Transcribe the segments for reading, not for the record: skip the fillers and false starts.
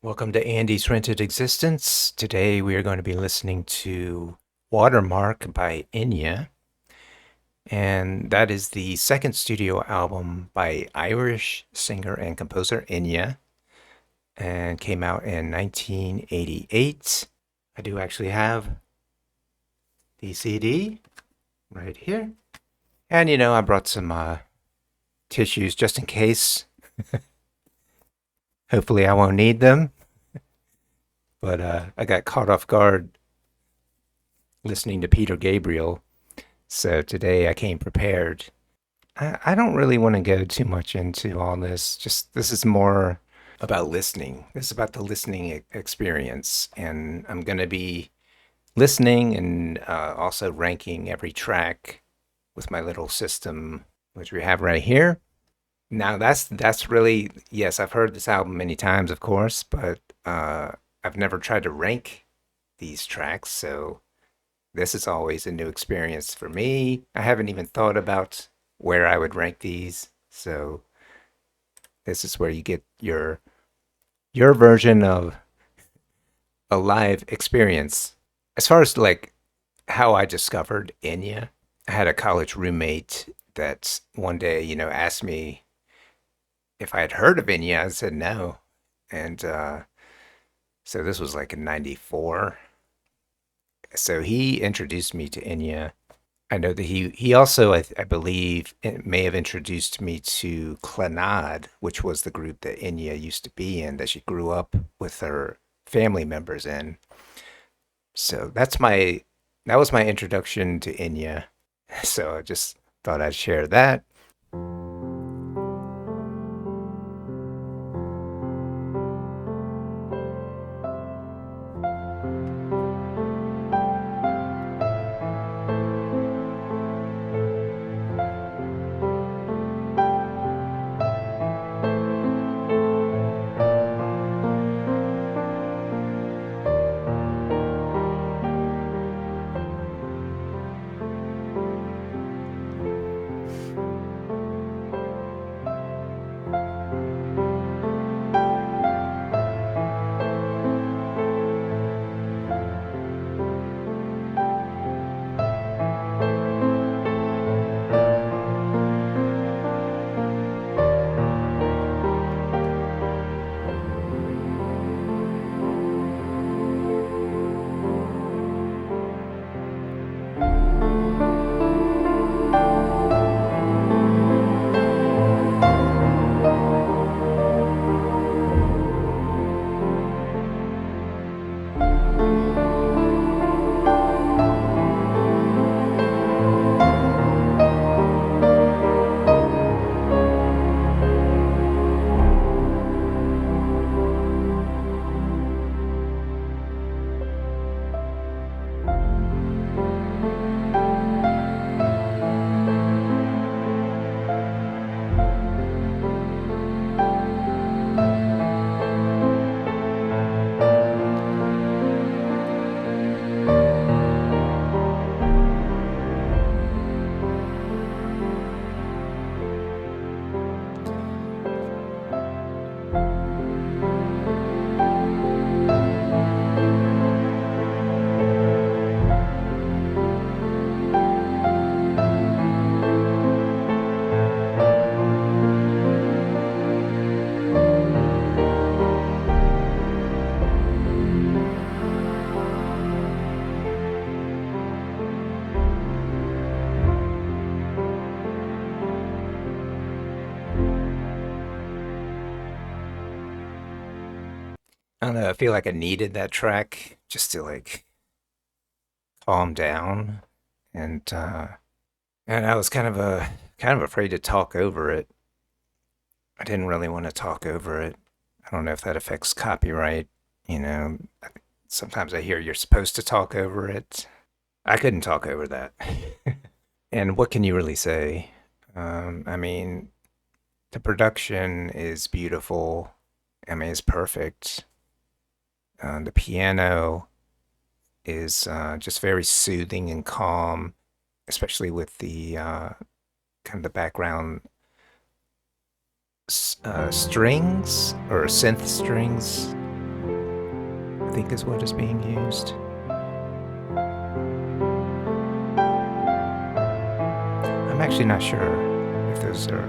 Welcome to Andy's Rented Existence. Today we are going to be listening to Watermark by Enya, and that is the second studio album by Irish singer and composer Enya, and came out in 1988. I do actually have the CD right here. And I brought some tissues just in case. Hopefully I won't need them, but I got caught off guard listening to Peter Gabriel. So today I came prepared. I don't really want to go too much into all this. Just this is more about listening. This is about the listening experience. And I'm going to be listening and also ranking every track with my little system, which we have right here. Now that's really, yes, I've heard this album many times, of course, but I've never tried to rank these tracks. So this is always a new experience for me. I haven't even thought about where I would rank these. So this is where you get your version of a live experience. As far as like how I discovered Enya, I had a college roommate that one day, asked me if I had heard of Enya. I said no. And so this was like in 94. So he introduced me to Enya. I know that he also, I believe, may have introduced me to Clannad, which was the group that Enya used to be in, that she grew up with her family members in. So that was my introduction to Enya. So I just thought I'd share that. I don't know. I feel like I needed that track just to like calm down, and I was kind of afraid to talk over it. I didn't really want to talk over it. I don't know if that affects copyright. You know, sometimes I hear you're supposed to talk over it. I couldn't talk over that. And what can you really say? I mean, the production is beautiful. I mean, it's perfect. The piano is just very soothing and calm, especially with the kind of the background strings or synth strings. I think is what is being used. I'm actually not sure if those are.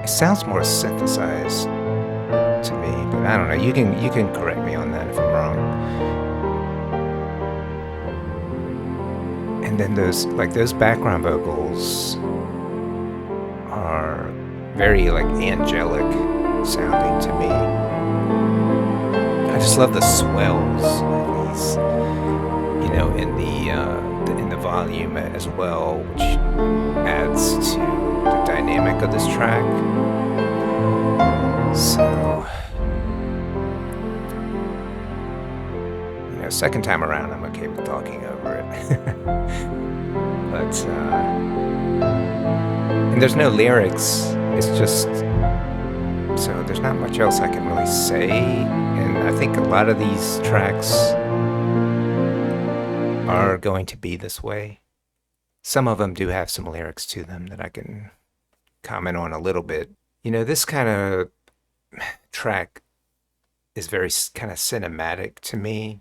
It sounds more synthesized to me, but I don't know. You can correct me on that if I'm wrong. And then those background vocals are very like angelic sounding to me. I just love the swells of these, in the volume as well, which adds to the dynamic of this track. So, second time around, I'm okay with talking over it. but and there's no lyrics. It's just so there's not much else I can really say. And I think a lot of these tracks are going to be this way. Some of them do have some lyrics to them that I can comment on a little bit. This kind of track is very kind of cinematic to me.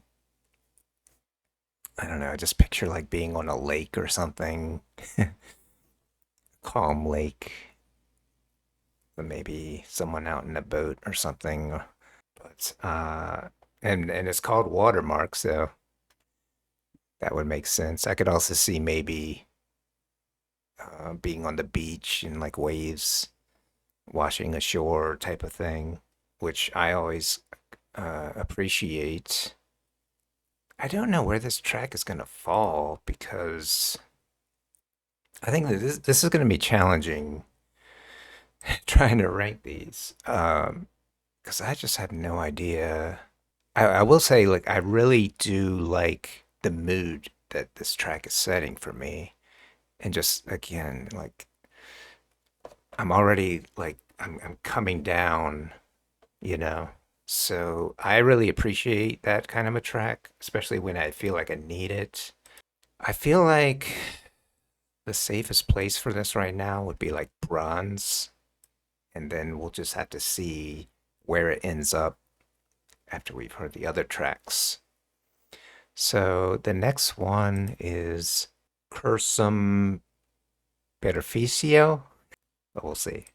I don't know, I just picture like being on a lake or something, calm lake, or maybe someone out in a boat or something. But and it's called Watermark, so that would make sense. I could also see maybe being on the beach and like waves washing ashore type of thing, which I always appreciate. I don't know where this track is going to fall because I think that this is going to be challenging trying to rank these because I just have no idea. I will say, like, I really do like the mood that this track is setting for me. And just again, like, I'm already like, I'm coming down, you know? So I really appreciate that kind of a track, especially when I feel like I need it. I feel like the safest place for this right now would be like bronze, and then we'll just have to see where it ends up after we've heard the other tracks. So the next one is Cursum Beneficio, but we'll see.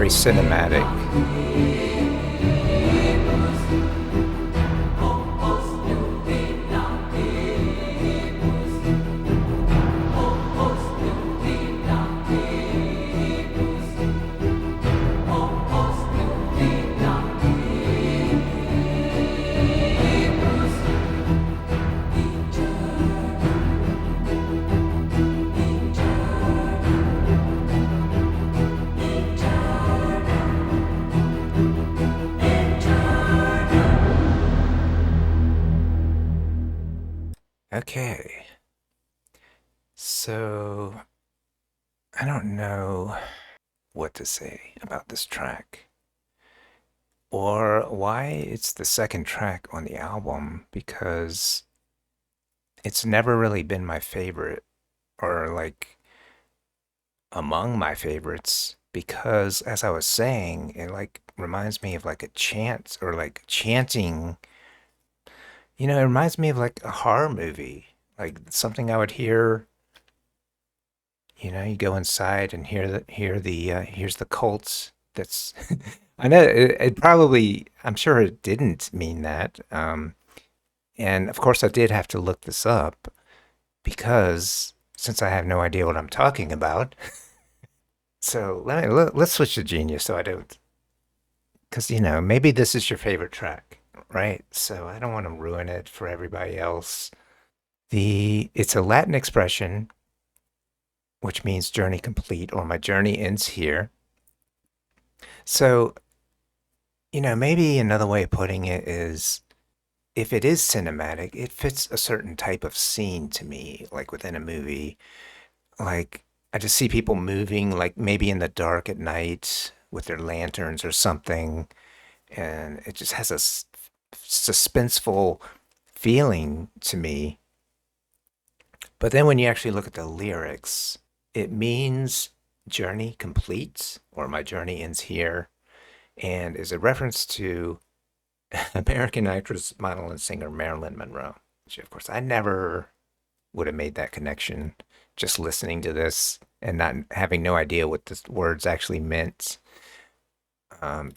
very cinematic. Okay, so I don't know what to say about this track or why it's the second track on the album because it's never really been my favorite or like among my favorites because as I was saying, it like reminds me of like a chant or like chanting. It reminds me of like a horror movie, like something I would hear. You go inside and here's the Colts. That's I know it probably I'm sure it didn't mean that. And of course I did have to look this up because since I have no idea what I'm talking about, so let's switch to Genius so I don't because maybe this is your favorite track, right? So I don't want to ruin it for everybody else. The It's a Latin expression which means journey complete or my journey ends here. So, maybe another way of putting it is if it is cinematic, it fits a certain type of scene to me, like within a movie. Like, I just see people moving, like maybe in the dark at night with their lanterns or something, and it just has a suspenseful feeling to me. But then when you actually look at the lyrics, it means journey complete or my journey ends here and is a reference to American actress, model, and singer Marilyn Monroe. Which, of course, I never would have made that connection just listening to this and not having no idea what the words actually meant.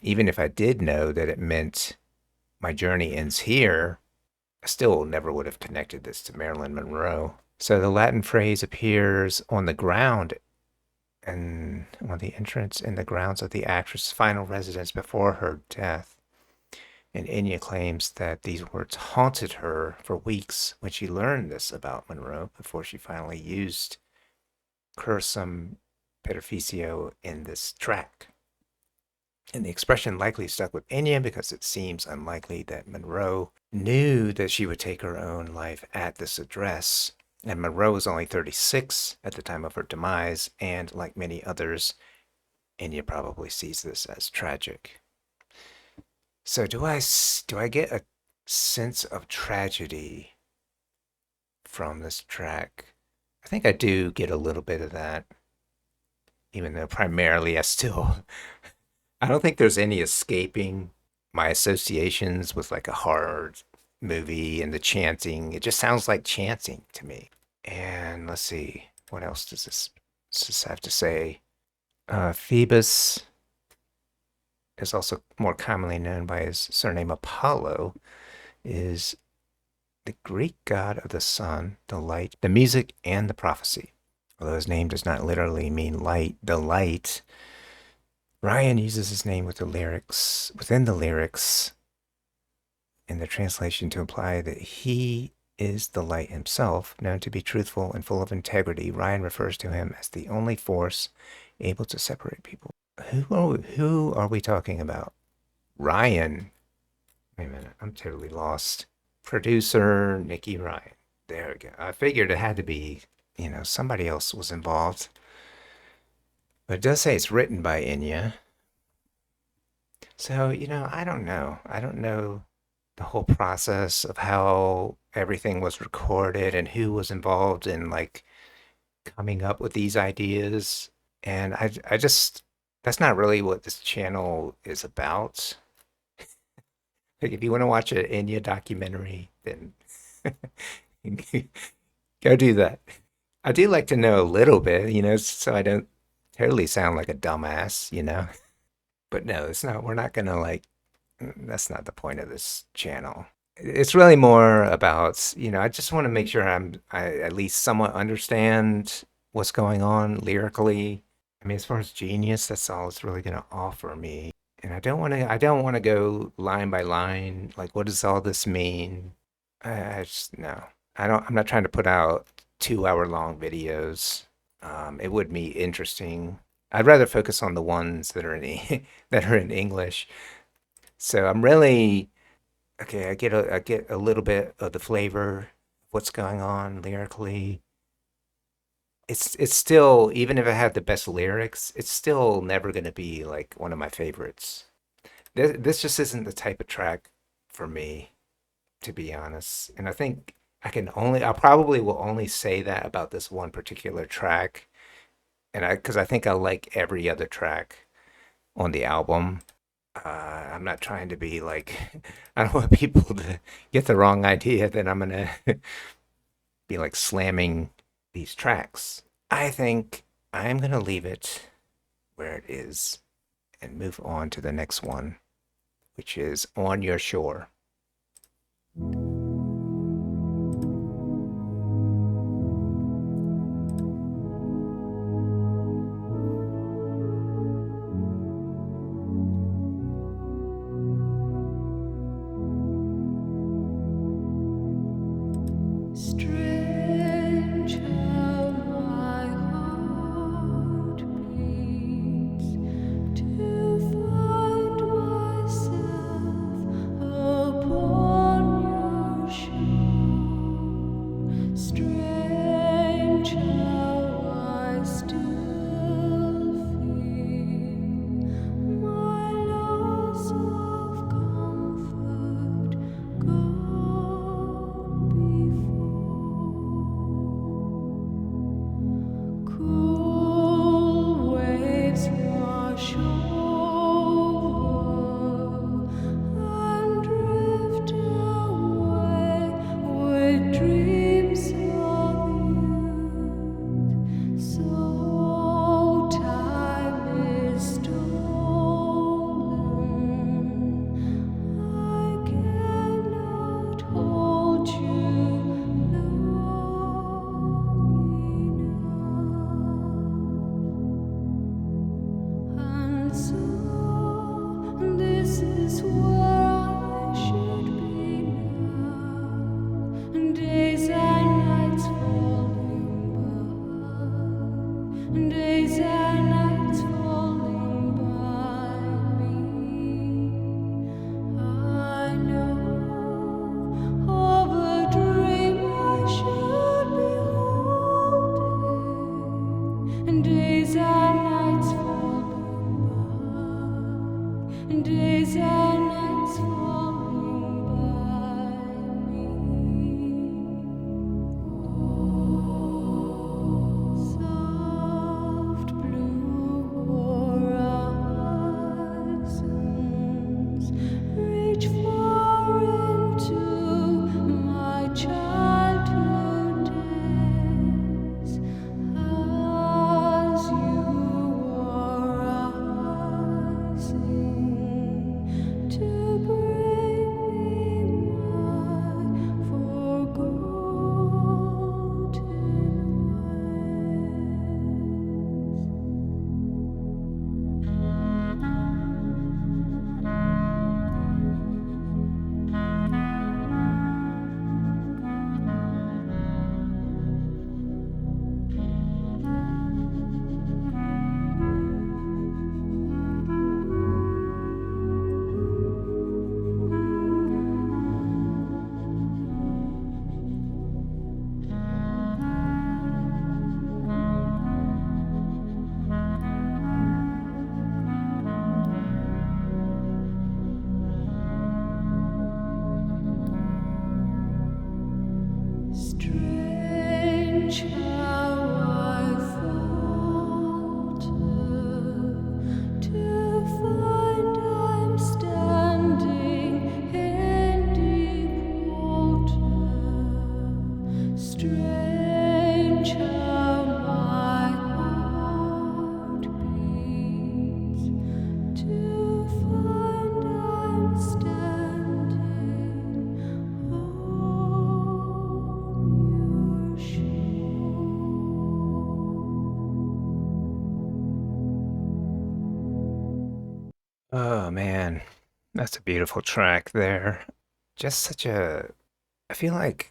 Even if I did know that it meant my journey ends here, I still never would have connected this to Marilyn Monroe. So the Latin phrase appears on the ground and on the entrance in the grounds of the actress' final residence before her death. And Enya claims that these words haunted her for weeks when she learned this about Monroe before she finally used cursum perficio in this track. And the expression likely stuck with Enya because it seems unlikely that Monroe knew that she would take her own life at this address. And Monroe was only 36 at the time of her demise, and like many others, Enya probably sees this as tragic. So do I get a sense of tragedy from this track? I think I do get a little bit of that, even though primarily I don't think there's any escaping my associations with like a horror movie and the chanting. It just sounds like chanting to me. And let's see, what else does this have to say? Phoebus is also more commonly known by his surname Apollo, is the Greek god of the sun, the light, the music, and the prophecy. Although his name does not literally mean light, the light, Ryan uses his name within the lyrics in the translation to imply that he is the light himself, known to be truthful and full of integrity. Ryan refers to him as the only force able to separate people. Who are we talking about? Ryan. Wait a minute, I'm totally lost. Producer Nikki Ryan. There we go. I figured it had to be, somebody else was involved. But it does say it's written by Enya. So, I don't know. I don't know the whole process of how everything was recorded and who was involved in like coming up with these ideas. And I just, that's not really what this channel is about. Like, if you want to watch an Enya documentary, then go do that. I do like to know a little bit, so I don't totally sound like a dumbass. But no, it's not. We're not gonna like. That's not the point of this channel. It's really more about, I just want to make sure I at least somewhat understand what's going on lyrically. I mean, as far as genius, that's all it's really gonna offer me. And I don't want to go line by line. Like, what does all this mean? I just no. I'm not trying to put out 2 hour long videos. It would be interesting. I'd rather focus on the ones that are that are in English. So I'm really okay. I get a little bit of the flavor of what's going on lyrically. It's still, even if I have the best lyrics, it's still never gonna be like one of my favorites. This just isn't the type of track for me, to be honest. And I think I probably will only say that about this one particular track. Because I think I like every other track on the album. I'm not trying to be like, I don't want people to get the wrong idea that I'm gonna be like slamming these tracks. I think I'm gonna leave it where it is and move on to the next one, which is On Your Shore. Strange how my heart beats to find myself upon your shore. Strange how I still feel my loss of comfort gone before. Cool waves wash over and drift away with dreams of youth. So time is stolen. I cannot hold you long enough. And so this is where I should be now. Days and nights falling by. Days and nights falling by me. I know of a dream I should be holding. Days and nights falling by. Days and nights falling by me. Soft blue horizons reach far into my childhood days as you are rising to bring me my forgotten Strange how I falter to find I'm standing in deep water. Strange how my heart beats to Oh man, that's a beautiful track there. Just such a, I feel like,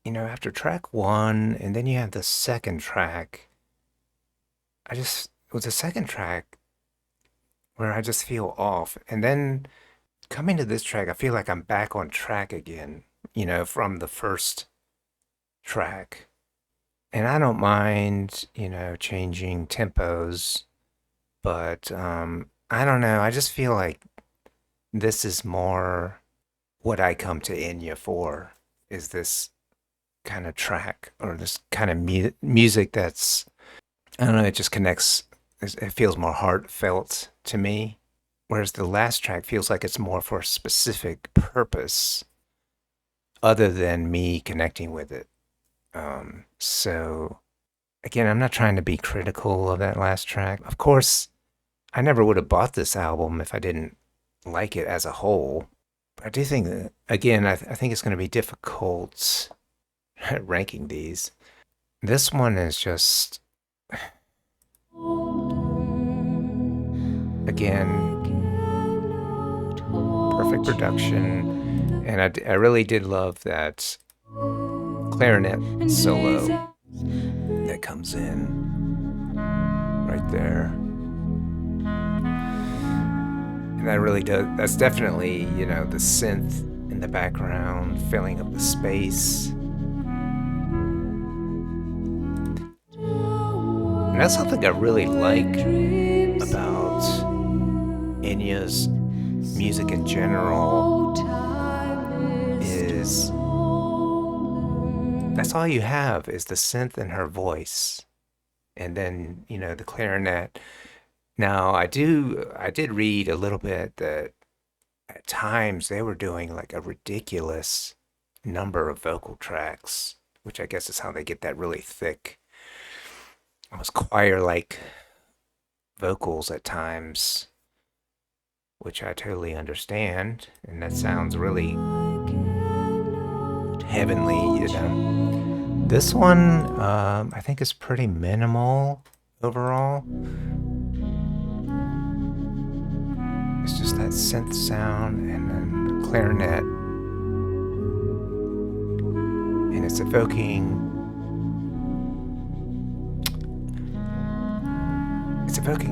after track one and then you have the second track, with the second track where I just feel off. And then coming to this track, I feel like I'm back on track again, from the first track. And I don't mind, changing tempos, but I don't know. I just feel like this is more what I come to Enya for, is this kind of track or this kind of music that's, I don't know, it just connects, it feels more heartfelt to me. Whereas the last track feels like it's more for a specific purpose other than me connecting with it. So again, I'm not trying to be critical of that last track. Of course, I never would have bought this album if I didn't like it as a whole. But I do think that, again, I think it's going to be difficult ranking these. This one is just, again, perfect production. And I really did love that clarinet solo that comes in right there. And that really does, that's definitely, the synth in the background, filling up the space. And that's something I really like about Enya's music in general, is that's all you have is the synth and her voice. And then, the clarinet. Now, I did read a little bit that at times they were doing like a ridiculous number of vocal tracks, which I guess is how they get that really thick, almost choir-like vocals at times, which I totally understand, and that sounds really heavenly, This one, I think is pretty minimal overall. It's just that synth sound and then the clarinet, and it's evoking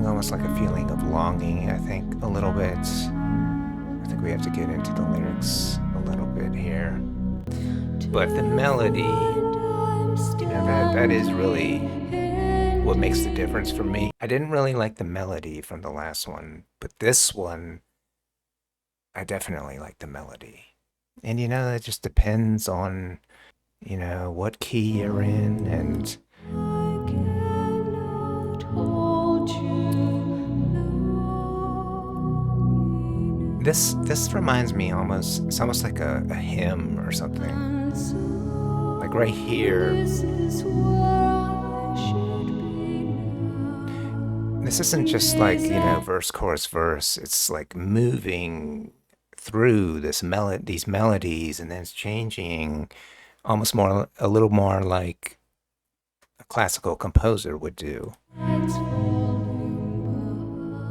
almost like a feeling of longing, I think, a little bit. I think we have to get into the lyrics a little bit here. But the melody, that is really what makes the difference for me. I didn't really like the melody from the last one, but this one, I definitely like the melody. And that just depends on, what key you're in. And this reminds me almost, it's almost like a hymn or something. Like right here, this isn't just like, verse, chorus, verse. It's like moving through these melodies, and then it's changing almost a little more like a classical composer would do.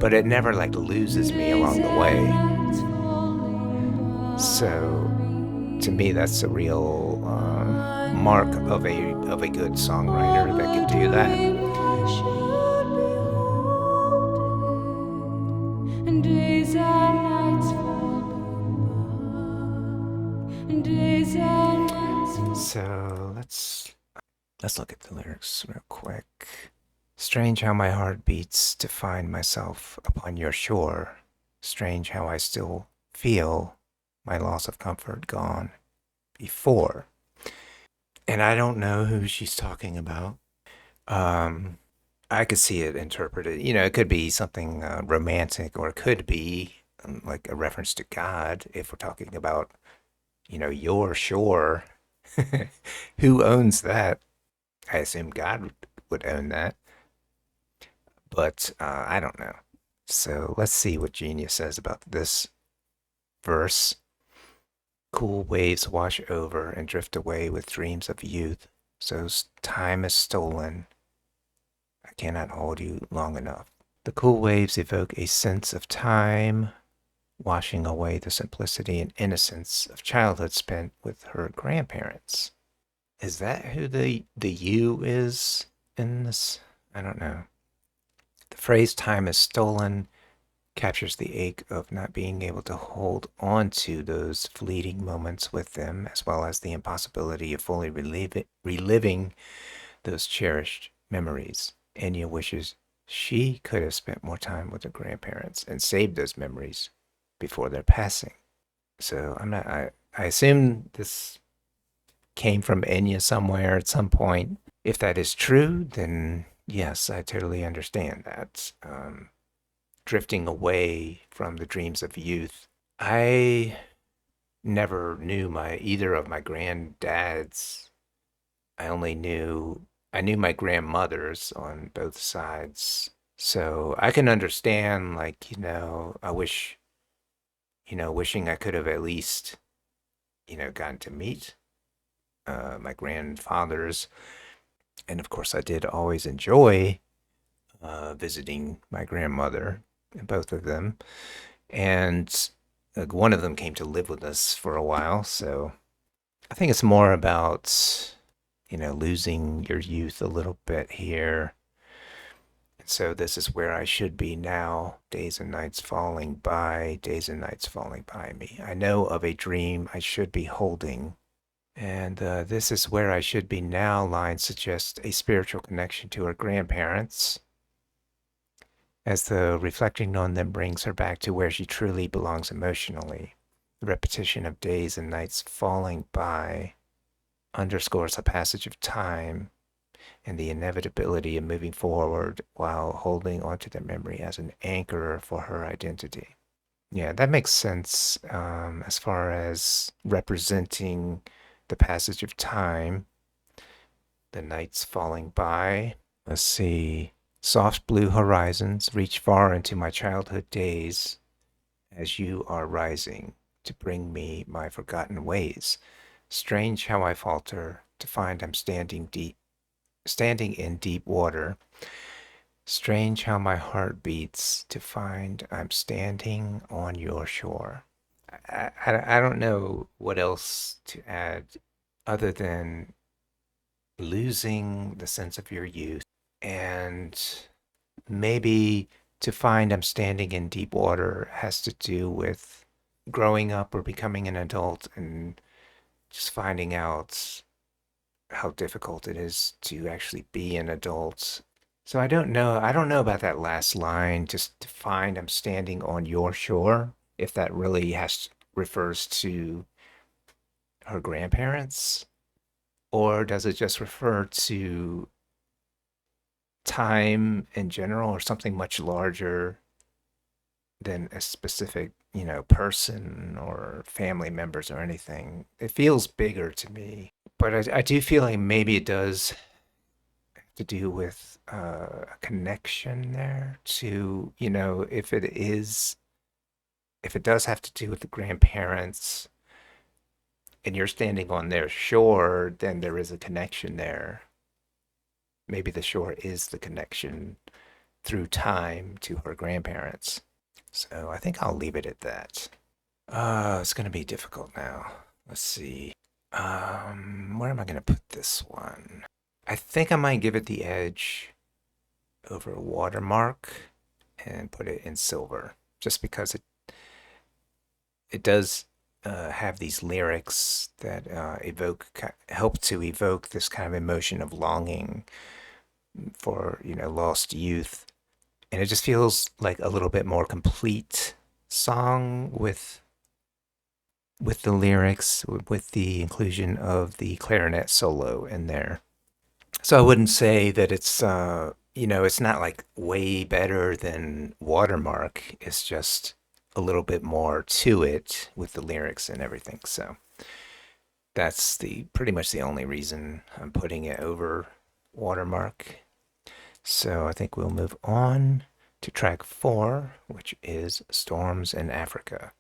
But it never like loses me along the way. So to me, that's a real mark of a good songwriter that can do that. So let's look at the lyrics real quick. Strange how my heart beats to find myself upon your shore. Strange how I still feel my loss of comfort gone before. And I don't know who she's talking about. I could see it interpreted. It could be something romantic, or it could be like a reference to God if we're talking about, your shore. Who owns that? I assume God would own that. But I don't know. So let's see what Genius says about this verse. Cool waves wash over and drift away with dreams of youth. So time is stolen. I cannot hold you long enough. The cool waves evoke a sense of time. washing away the simplicity and innocence of childhood spent with her grandparents. Is that who the you is in this? I don't know. The phrase time is stolen captures the ache of not being able to hold on to those fleeting moments with them, as well as the impossibility of fully reliving those cherished memories. Enya wishes she could have spent more time with her grandparents and saved those memories before their passing. So I'm not. I assume this came from Enya somewhere at some point. If that is true, then yes, I totally understand that. Drifting away from the dreams of youth. I never knew my either of my granddads. I knew my grandmothers on both sides. So I can understand, like, I wish, wishing I could have at least, gotten to meet my grandfathers. And of course, I did always enjoy visiting my grandmother, both of them. And one of them came to live with us for a while. So I think it's more about, losing your youth a little bit here. And so this is where I should be now. Days and nights falling by, days and nights falling by me. I know of a dream I should be holding. And this is where I should be now. Line suggests a spiritual connection to her grandparents, as the reflecting on them brings her back to where she truly belongs emotionally. The repetition of days and nights falling by underscores the passage of time and the inevitability of moving forward while holding onto the memory as an anchor for her identity. Yeah, that makes sense as far as representing the passage of time, the nights falling by. Let's see. Soft blue horizons reach far into my childhood days as you are rising to bring me my forgotten ways. Strange how I falter to find I'm standing in deep water. Strange how my heart beats to find I'm standing on your shore. I don't know what else to add other than losing the sense of your youth and maybe to find I'm standing in deep water has to do with growing up or becoming an adult and just finding out how difficult it is to actually be an adult. So I don't know. I don't know about that last line. Just to find I'm standing on your shore. If that really refers to her grandparents, or does it just refer to time in general, or something much larger than a specific, person or family members or anything? It feels bigger to me, but I do feel like maybe it does to do with a connection there to, if it does have to do with the grandparents and you're standing on their shore, then there is a connection there. Maybe the shore is the connection through time to her grandparents. So I think I'll leave it at that. It's going to be difficult now. Let's see. Where am I going to put this one? I think I might give it the edge over Watermark and put it in silver, just because it does have these lyrics that help to evoke this kind of emotion of longing for lost youth, and it just feels like a little bit more complete song with the lyrics, with the inclusion of the clarinet solo in there. So I wouldn't say that it's not like way better than Watermark. It's just a little bit more to it with the lyrics and everything. So that's the pretty much the only reason I'm putting it over Watermark. So I think we'll move on to track 4, which is Storms in Africa.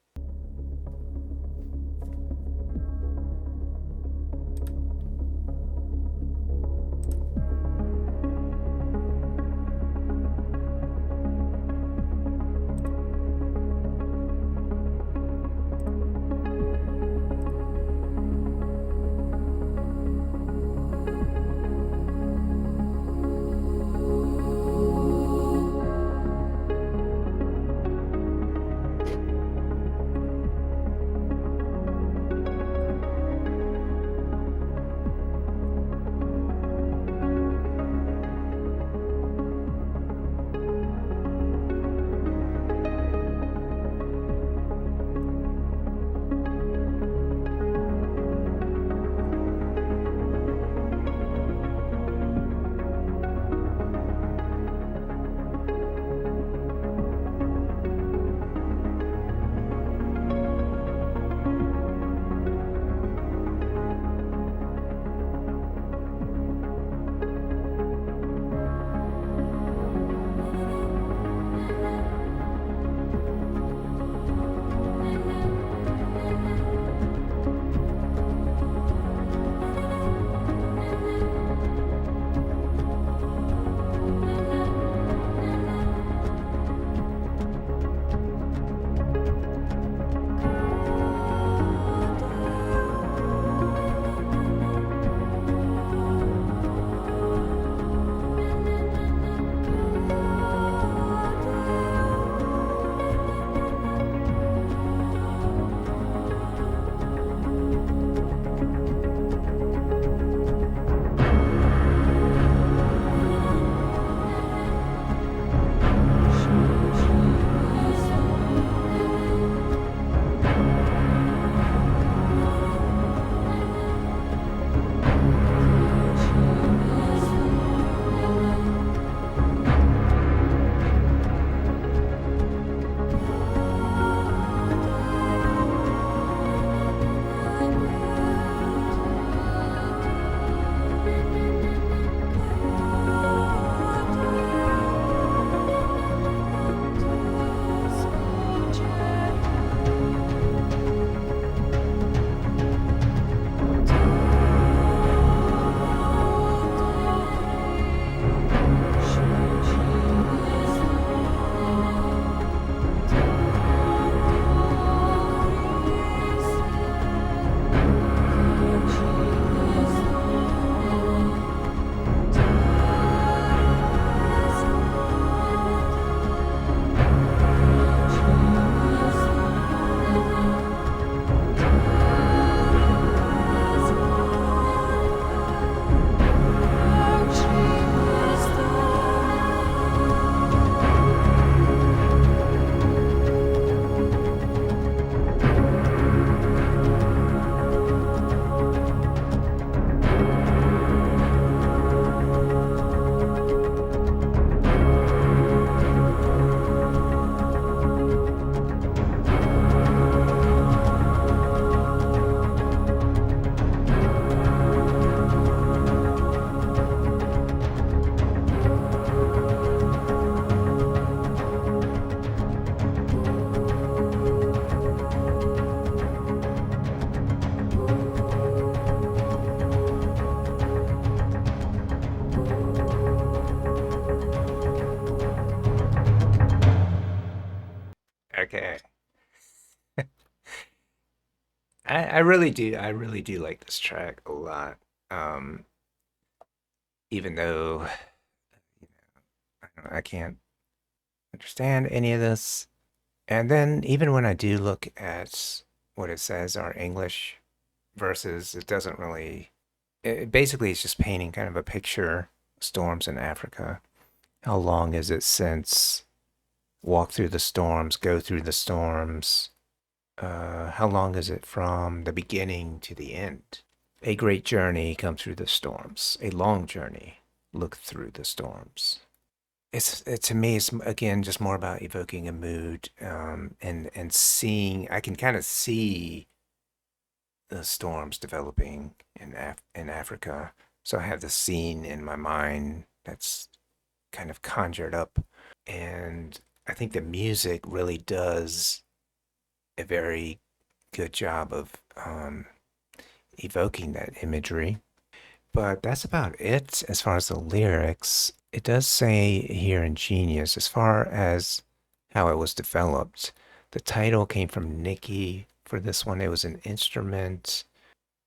I really do. I really do like this track a lot. Um, even though I can't understand any of this. And then even when I do look at what it says are English verses, it doesn't really. It basically it's just painting kind of a picture. Storms in Africa. How long is it since walk through the storms, go through the storms? How long is it from the beginning to the end? A great journey come through the storms. A long journey look through the storms. To me it's again just more about evoking a mood and seeing I can kind of see the storms developing in Africa. So I have the scene in my mind that's kind of conjured up, and I think the music really does a very good job of evoking that imagery. But that's about it as far as the lyrics. It does say here in Genius, as far as how it was developed, the title came from Nicky. For this one, it was an instrument,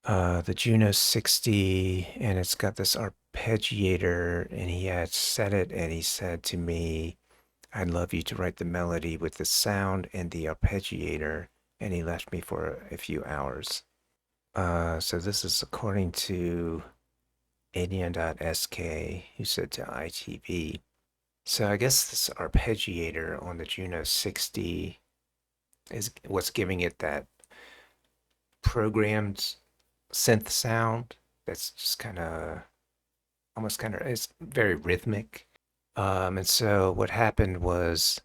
the Juno 60, and it's got this arpeggiator. And he had said it, and he said to me, I'd love you to write the melody with the sound and the arpeggiator. And he left me for a few hours. So this is according to Enya.sk, who said to ITV. So I guess this arpeggiator on the Juno 60 is what's giving it that programmed synth sound that's just kind of almost kind of it's very rhythmic. And so what happened was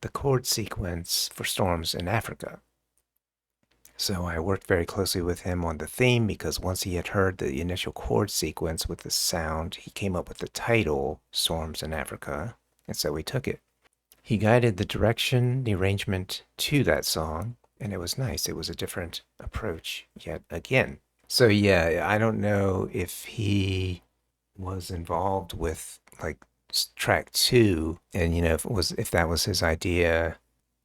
the chord sequence for Storms in Africa. So I worked very closely with him on the theme because once he had heard the initial chord sequence with the sound, he came up with the title, Storms in Africa, and so we took it. He guided the direction, the arrangement to that song, and it was nice. It was a different approach yet again. So yeah, I don't know if he was involved with like track two, and if that was his idea,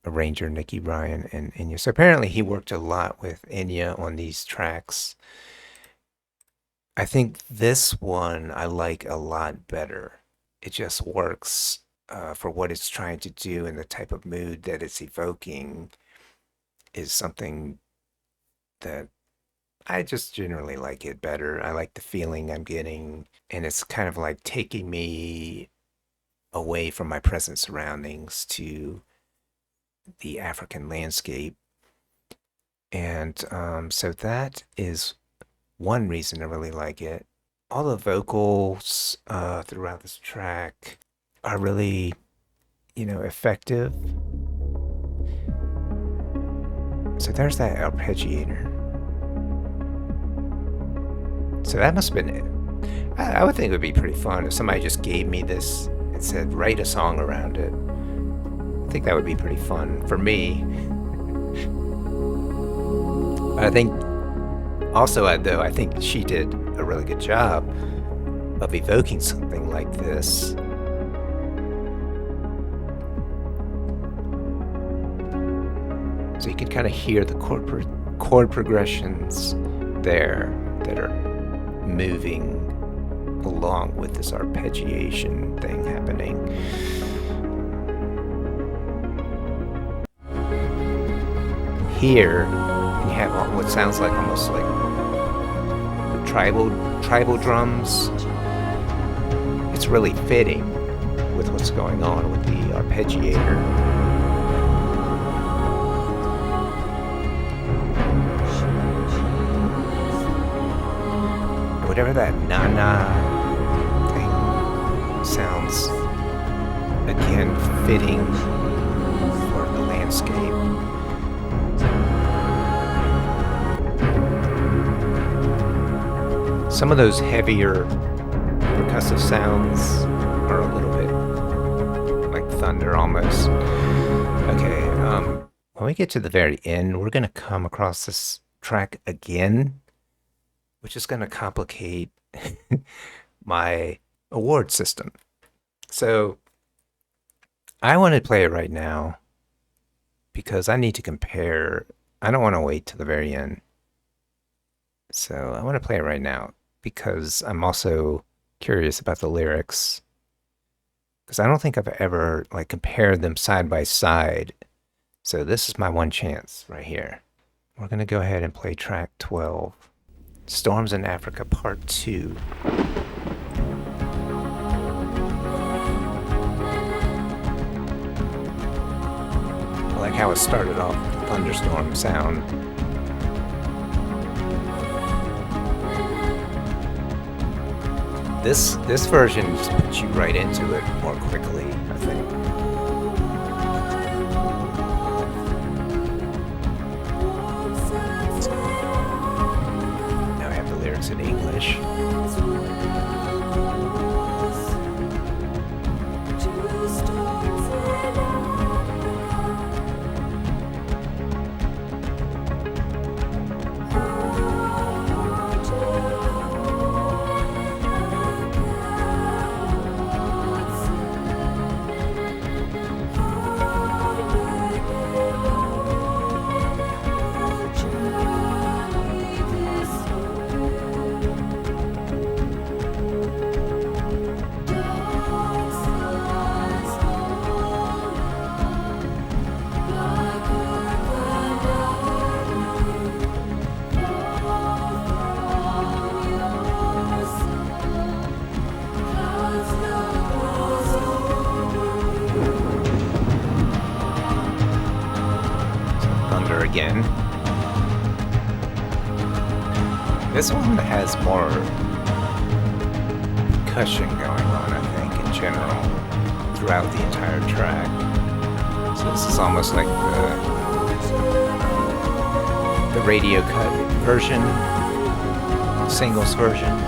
arranger Nicky Bryan and Enya. So apparently he worked a lot with Enya on these tracks. I think this one I like a lot better. It just works for what it's trying to do and the type of mood that it's evoking is something that I just generally like it better. I like the feeling I'm getting, and it's kind of like taking me away from my present surroundings to the African landscape. And so that is one reason I really like it. All the vocals throughout this track are really, effective. So there's that arpeggiator. So that must have been it. I would think it would be pretty fun if somebody just gave me this and said, write a song around it. I think that would be pretty fun for me. But I think also, though, I think she did a really good job of evoking something like this. So you can kind of hear the chord progressions there that are moving along with this arpeggiation thing happening. Here, you have what sounds like almost like tribal drums. It's really fitting with what's going on with the arpeggiator. Whatever that na-na thing sounds, again, fitting for the landscape. Some of those heavier percussive sounds are a little bit like thunder almost. Okay, when we get to the very end, we're going to come across this track again, which is going to complicate my award system. So I want to play it right now because I need to compare I don't want to wait till the very end. So I want to play it right now because I'm also curious about the lyrics because I don't think I've ever like compared them side by side. So this is my one chance right here. We're going to go ahead and play track 12, Storms in Africa Part 2. I like how it started off with the thunderstorm sound. This version just puts you right into it more quickly, I think. Now I have the lyrics in English. Thunder again. This one has more percussion going on, I think, in general, throughout the entire track. So this is almost like the radio cut version, singles version.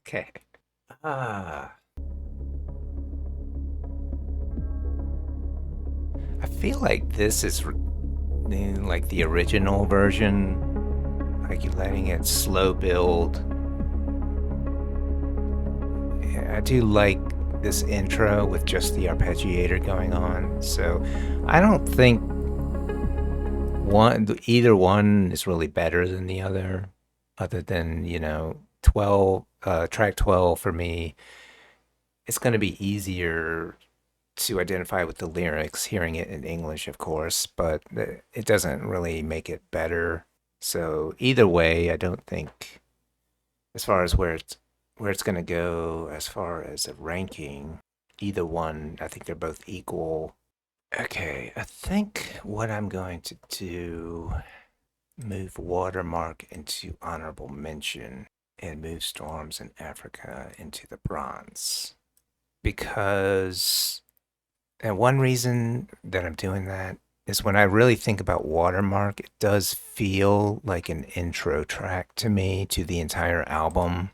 Okay. Ah. I feel like this is like the original version, like you're letting it slow build. Yeah, I do like this intro with just the arpeggiator going on. So I don't think either one is really better than the other than, 12, track 12 for me. It's going to be easier to identify with the lyrics, hearing it in English, of course, but it doesn't really make it better. So either way, I don't think, as far as where it's going to go, as far as a ranking, either one, I think they're both equal. Okay, I think what I'm going to do, move Watermark into honorable mention and move Storms in Africa into the bronze because. And one reason that I'm doing that is when I really think about Watermark, it does feel like an intro track to me to the entire album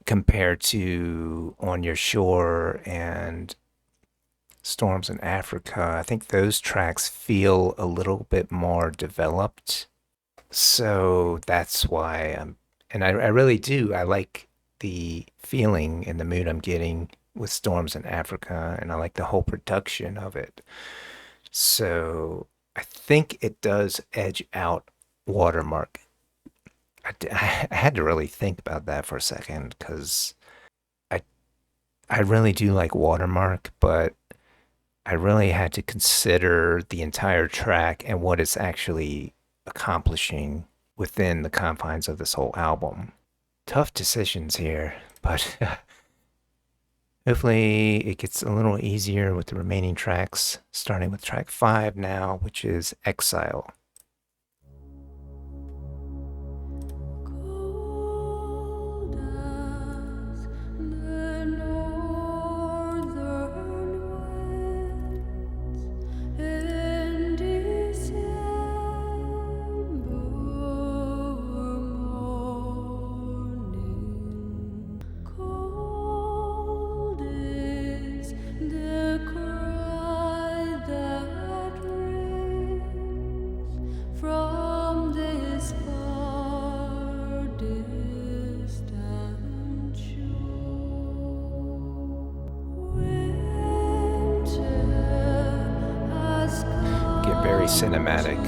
compared to On Your Shore and Storms in Africa. I think those tracks feel a little bit more developed. So that's why I really do. I like the feeling and the mood I'm getting with Storms in Africa, and I like the whole production of it. So I think it does edge out Watermark. I had to really think about that for a second because I really do like Watermark, but I really had to consider the entire track and what it's actually accomplishing within the confines of this whole album. Tough decisions here, but hopefully it gets a little easier with the remaining tracks, starting with track 5 now, which is Exile. Cold as the northern winds in December morning. Cold is the cry that rings from this far distant shore. Winter has Get very come cinematic.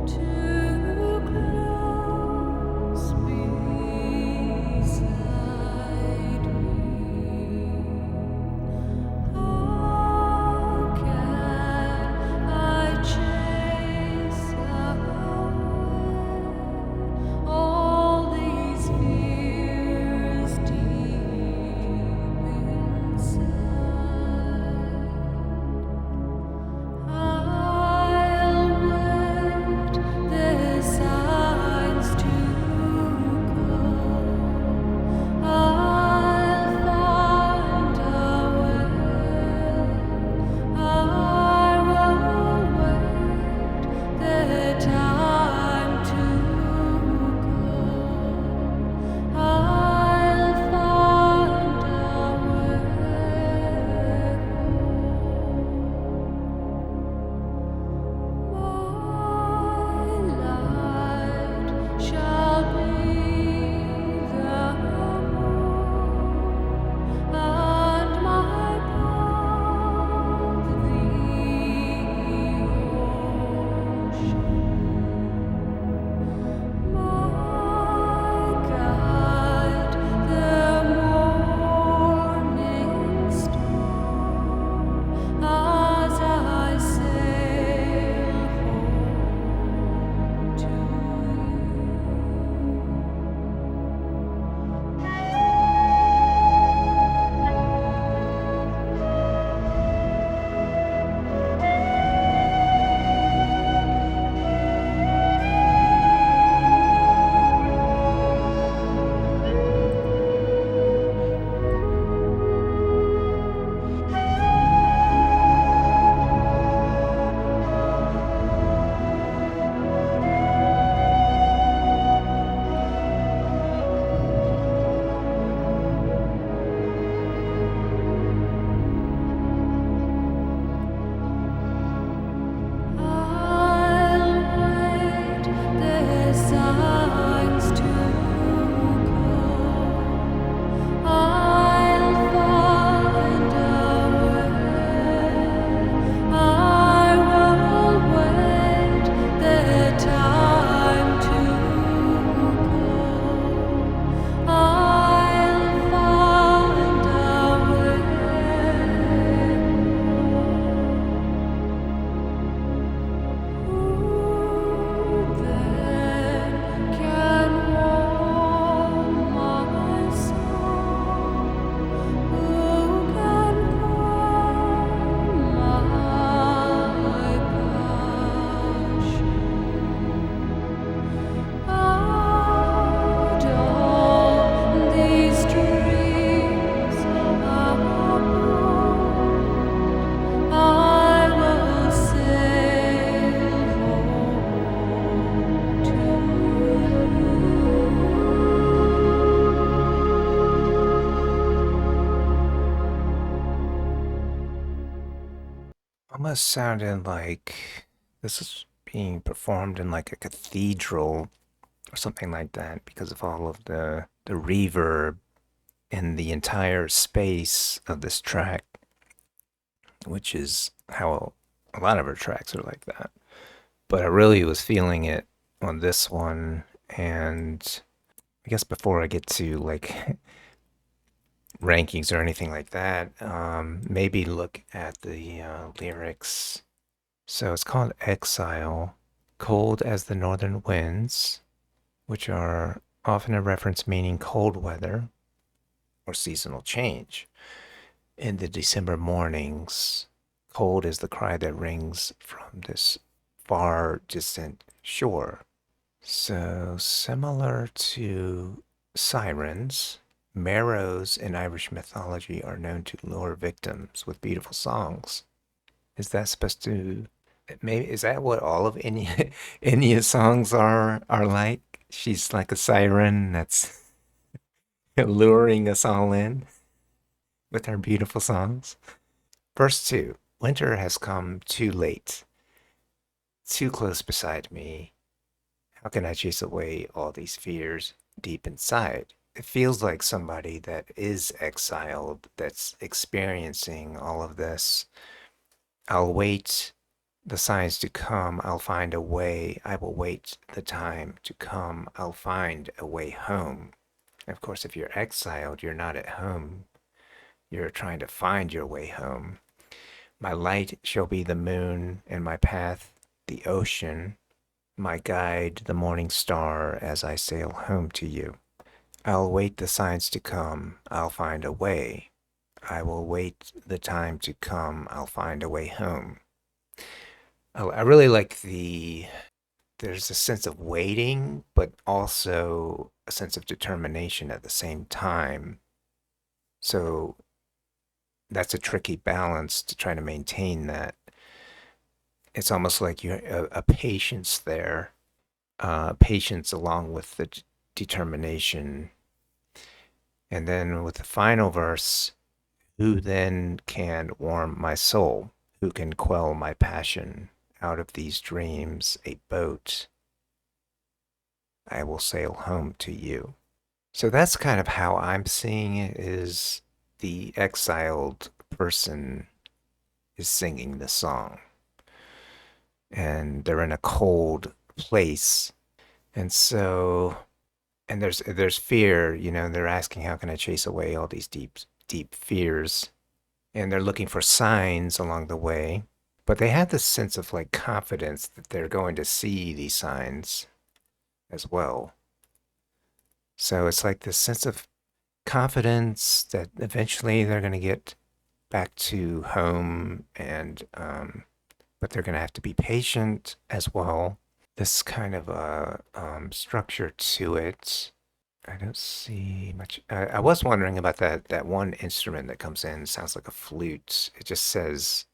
to close beside me. How can I chase away all these fears deep inside? I'll wait the signs to come. I'll find a way. I will wait the time to come. I'll find a way home. My light shall be the moon, and my path the ocean. My guide, the morning star, as I sail home to I'll wait the signs to come. I'll find a way. I will wait the time to come. I'll find a way. Who then can warm my soul? Who can calm my passion? Out of these dreams above, I will sail home to Almost sounded like this is being performed in like a cathedral or something like that because of all of the reverb in the entire space of this track, which is how a lot of her tracks are like that. But I really was feeling it on this one, and I guess before I get to like rankings or anything like that. Maybe look at the lyrics. So it's called Exile, cold as the northern winds, which are often a reference meaning cold weather or seasonal change. In the December mornings, cold is the cry that rings from this far distant shore. So, similar to sirens, marrows in Irish mythology are known to lure victims with beautiful songs. Is that supposed to maybe is that what all of Enya Enya's songs are like? She's like a siren that's luring us all in with her beautiful songs. Verse 2. Winter has come too late, too close beside me. How can I chase away all these fears deep inside? It feels like somebody that is exiled, that's experiencing all of this. I'll wait the signs to come. I'll find a way. I will wait the time to come. I'll find a way home. Of course, if you're exiled, you're not at home. You're trying to find your way home. My light shall be the moon, and my path the ocean, my guide the morning star as I sail home to you. I'll wait the signs to come. I'll find a way. I will wait the time to come. I'll find a way home. I really like there's a sense of waiting, but also a sense of determination at the same time. So that's a tricky balance to try to maintain that. It's almost like you a patience there, patience along with the determination. And then with the final verse, who then can warm my soul? Who can quell my passion? Out of these dreams, a boat, I will sail home to you. So that's kind of how I'm seeing it is the exiled person is singing the song. And they're in a cold place. And so and there's fear, they're asking how can I chase away all these deep fears. And they're looking for signs along the way. But they have this sense of like confidence that they're going to see these signs as well. So it's like this sense of confidence that eventually they're going to get back to home, and but they're going to have to be patient as well. This kind of a structure to it. I don't see much. I was wondering about that one instrument that comes in. Sounds like a flute. It just says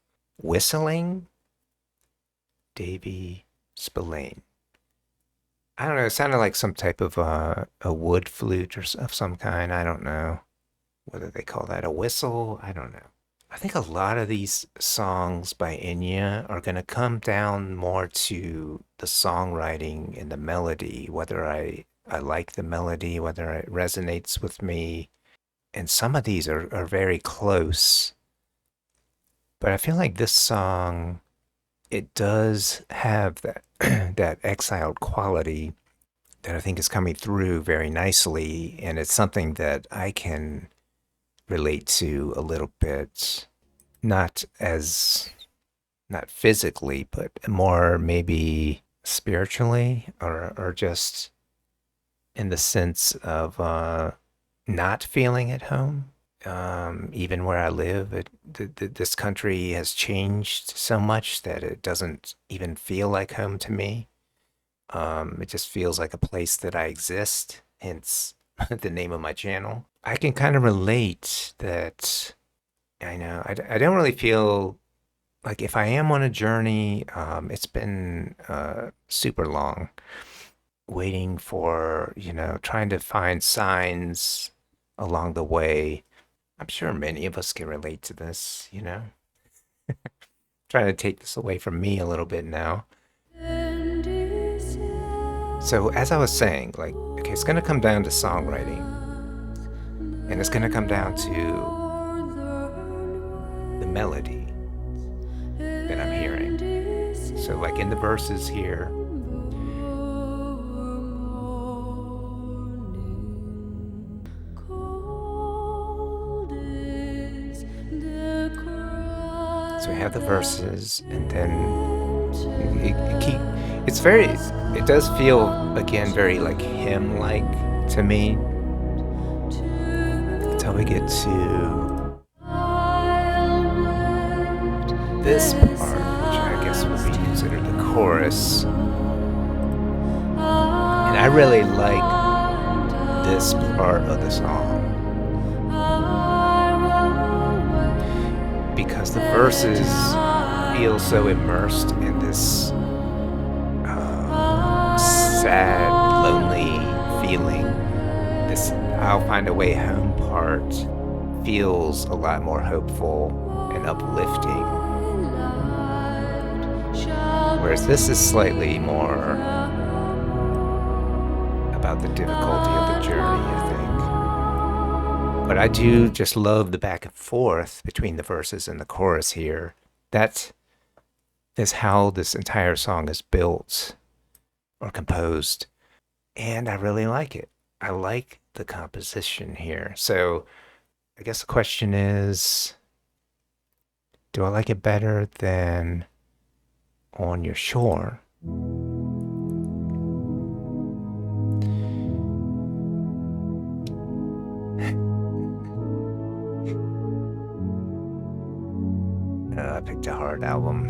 whistling, Davy Spillane. I don't know. It sounded like some type of a wood flute or of some kind. I don't know whether they call that a whistle. I don't know. I think a lot of these songs by Enya are going to come down more to the songwriting and the melody, whether I like the melody, whether it resonates with me. And some of these are very close. But I feel like this song, it does have that that exiled quality that I think is coming through very nicely, and it's something that I can relate to a little bit, not as not physically, but more maybe spiritually, or just in the sense of not feeling at home. Even where I live, this country has changed so much that it doesn't even feel like home to me. It just feels like a place that I exist, hence the name of my channel. I can kind of relate that. I know I don't really feel like if I am on a journey, it's been super long, waiting for, trying to find signs along the way. I'm sure many of us can relate to this. Trying to take this away from me a little bit now. So, as I was saying, like, okay, it's going to come down to songwriting, and it's going to come down to the melody that I'm hearing. So, like in the verses here, So we have the verses, and then it's very, it does feel again very like hymn-like to me until we get to this part, which I guess would be considered the chorus. And I really like this part of the song because the verses feel so immersed in this sad, lonely feeling. This I'll find a way home part feels a lot more hopeful and uplifting. Whereas this is slightly more about the difficulty of the journey, I think. But I do just love the back and forth between the verses and the chorus here. That is how this entire song is built or composed. And I really like it. I like the composition here. So I guess the question is, do I like it better than On Your Shore? I picked a hard album.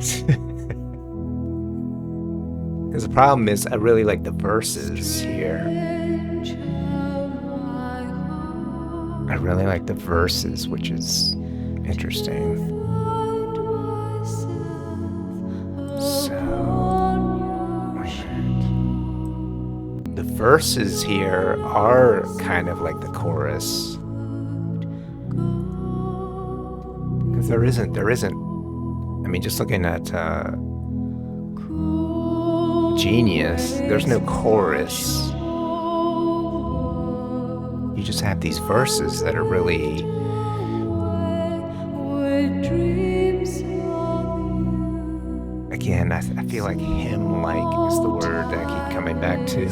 Because the problem is, I really like the verses here. I really like the verses, which is interesting. The verses here are kind of like the chorus. Because there isn't, I mean, just looking at Genius, there's no chorus. You just have these verses that are really again, I feel like hymn-like is the word that I keep coming back to.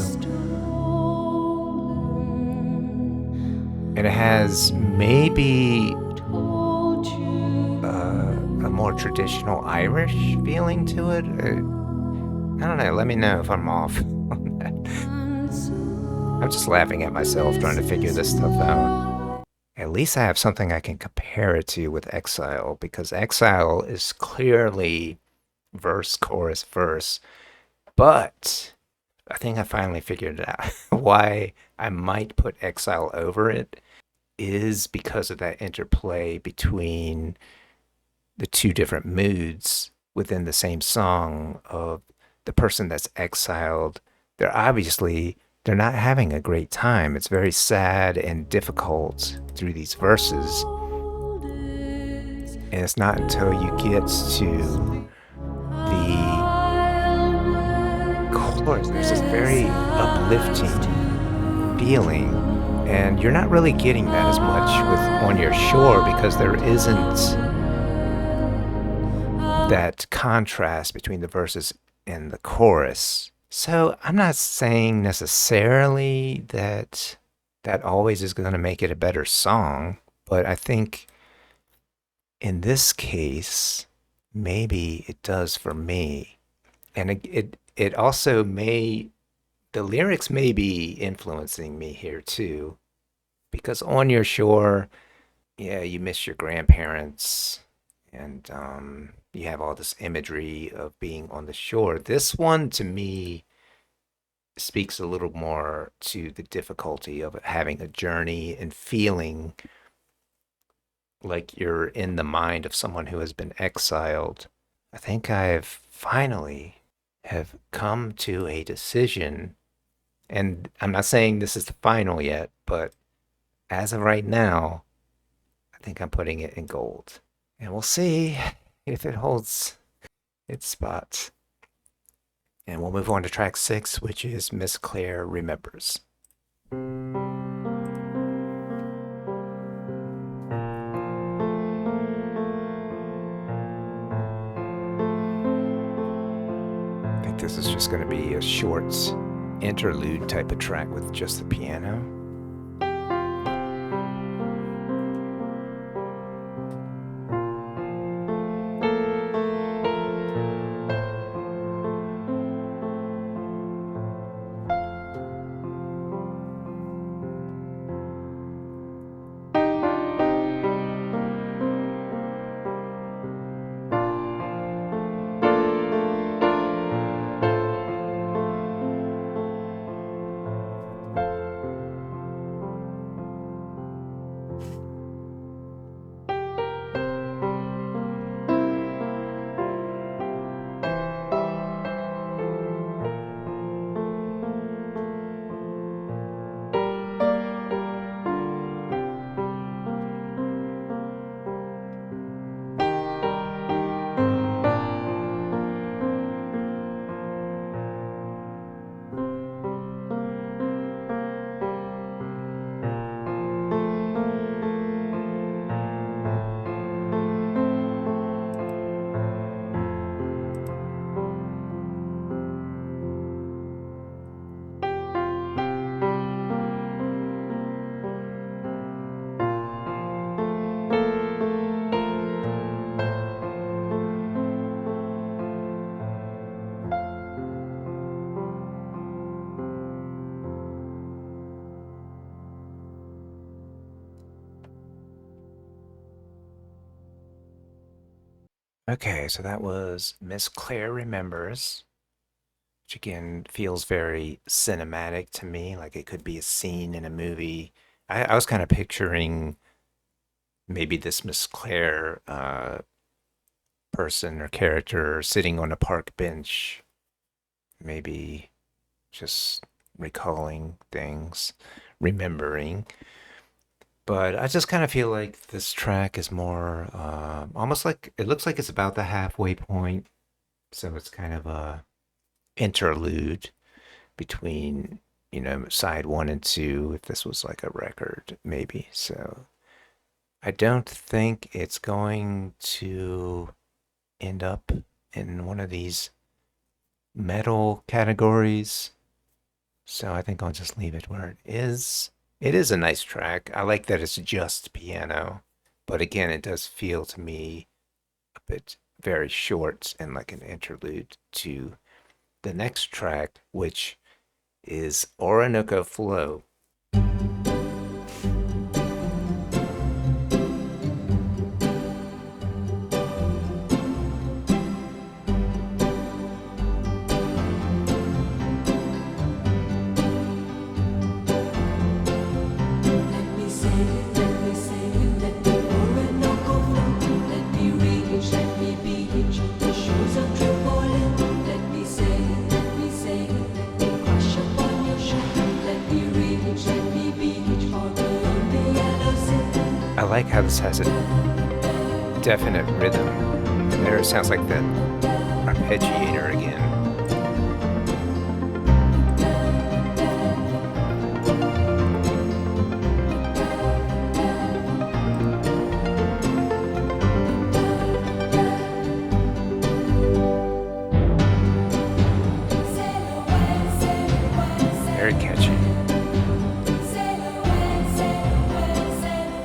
And it has maybe a more traditional Irish feeling to it. I don't know, let me know if I'm off on that. I'm just laughing at myself trying to figure this stuff out. At least I have something I can compare it to with Exile, because Exile is clearly verse, chorus, verse. But I think I finally figured it out. Why I might put Exile over it is because of that interplay between the two different moods within the same song of the person that's exiled. They're not having a great time. It's very sad and difficult through these verses. And it's not until you get to the chorus, there's this very uplifting feeling. And you're not really getting that as much with On Your Shore because there isn't that contrast between the verses and the chorus. So I'm not saying necessarily that that always is going to make it a better song, but I think in this case, maybe it does for me. And it also may, the lyrics may be influencing me here too, because On Your Shore, yeah, you miss your grandparents and you have all this imagery of being on the shore. This one, to me, speaks a little more to the difficulty of having a journey and feeling like you're in the mind of someone who has been exiled. I think I've finally have come to a decision, and I'm not saying this is the final yet, but as of right now, I think I'm putting it in gold. And we'll see if it holds its spot. And we'll move on to track 6, which is Miss Claire Remembers. I think this is just going to be a short interlude type of track with just the piano. Okay, so that was Miss Claire Remembers, which again feels very cinematic to me, like it could be a scene in a movie. I was kind of picturing maybe this Miss Claire person or character sitting on a park bench, maybe just recalling things, remembering. But I just kind of feel like this track is more almost like it looks like it's about the halfway point. So it's kind of a interlude between, side one and two, if this was like a record, maybe. So I don't think it's going to end up in one of these metal categories. So I think I'll just leave it where it is. It is a nice track. I like that it's just piano. But again, it does feel to me a bit very short and like an interlude to the next track, which is Orinoco Flow. I like how this has a definite rhythm. There it sounds like that arpeggiator again. Very catchy.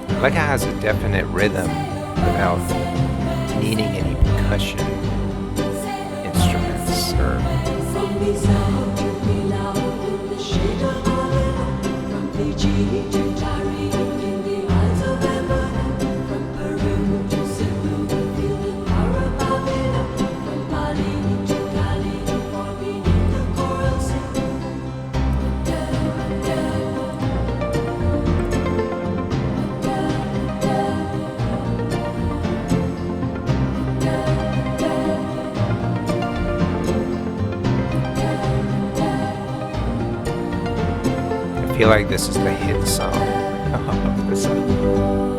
I like how it has a definite rhythm without needing any percussion instruments or I feel like this is the hit song of the song.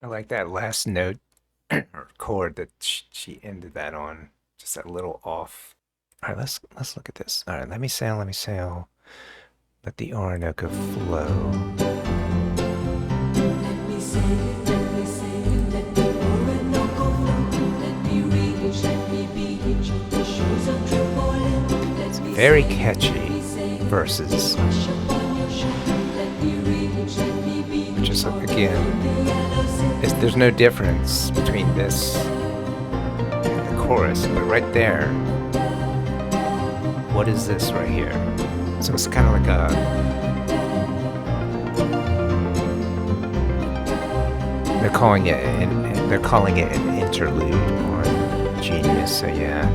I like that last note or chord that she ended that on. Just that little off. All right, let's look at this. All right, let me sail. Let the Orinoco flow. Let me say it, let me say it, let the Orinoco flow. Let me reach, let me beach on the shores of Tripoli. It's Let me very say it, let catchy me say it, let me verses, crash upon your shore. Let me reach, let me which beach is on again, the yellow there's sand. no difference between this and the chorus, but right there, what is this right here? So it's kind of like a they're calling it an interlude on Genius. So yeah,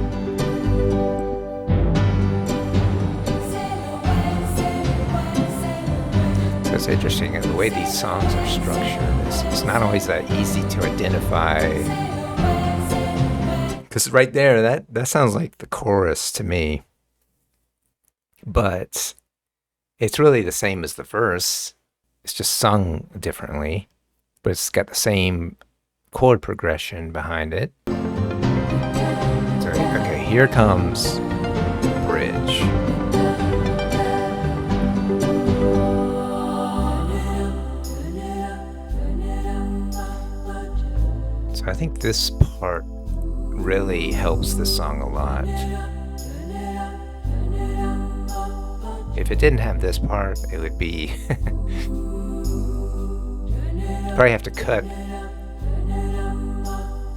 so it's interesting the way these songs are structured. It's not always that easy to identify because right there that sounds like the chorus to me, but it's really the same as the verse. It's just sung differently, but it's got the same chord progression behind it. So okay, here comes the bridge. So I think this part really helps the song a lot. If it didn't have this part, it would be probably have to cut.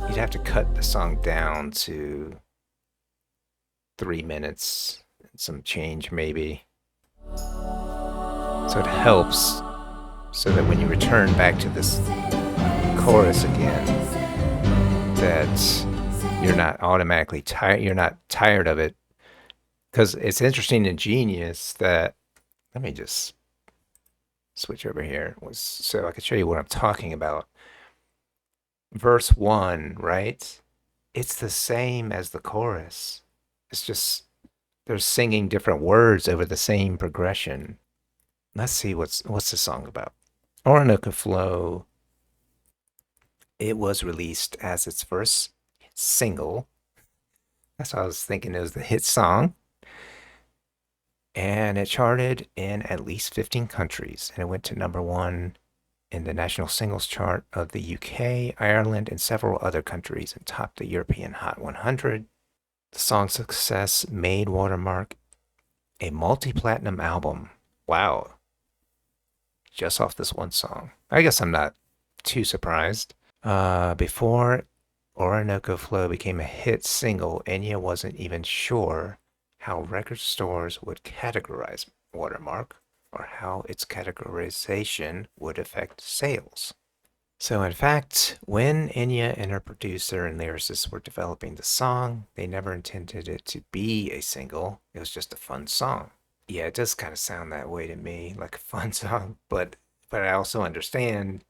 You'd have to cut the song down to 3 minutes and some change, maybe. So it helps so that when you return back to this chorus again, that you're not automatically tired. You're not tired of it because it's interesting in Genius that let me just switch over here was so I can show you what I'm talking about. Verse one, right? It's the same as the chorus. It's just they're singing different words over the same progression. Let's see what's the song about. Orinoco Flow. It was released as its first single. That's what I was thinking it was the hit song. And it charted in at least 15 countries. And it went to number one in the national singles chart of the UK, Ireland, and several other countries and topped the European Hot 100. The song's success made Watermark a multi-platinum album. Wow. Just off this one song. I guess I'm not too surprised. Before Orinoco Flow became a hit single, Enya wasn't even sure how record stores would categorize Watermark or how its categorization would affect sales. So, in fact, when Enya and her producer and lyricist were developing the song, they never intended it to be a single. It was just a fun song. Yeah, it does kind of sound that way to me, like a fun song, but I also understand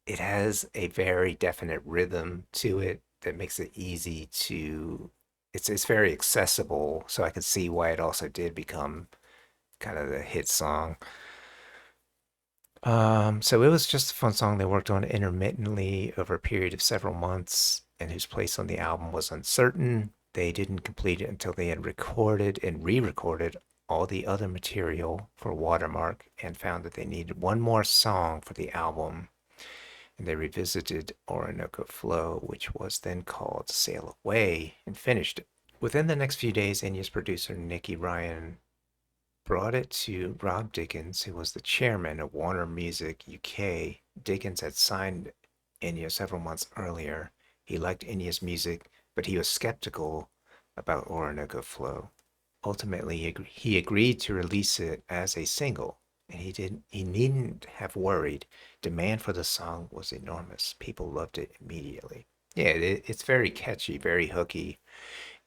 it has a very definite rhythm to it that makes it easy to it's very accessible, so I could see why it also did become kind of the hit song. So it was just a fun song they worked on intermittently over a period of several months, and whose place on the album was uncertain. They didn't complete it until they had recorded and re-recorded all the other material for Watermark and found that they needed one more song for the album. And they revisited Orinoco Flow, which was then called Sail Away, and finished it. Within the next few days, Enya's producer Nicky Ryan brought it to Rob Dickens, who was the chairman of Warner Music UK. Dickens had signed Enya several months earlier. He liked Enya's music, but he was skeptical about Orinoco Flow. Ultimately, he agreed to release it as a single, and he needn't have worried. Demand for the song was enormous. People loved it immediately. Yeah, it's very catchy, very hooky.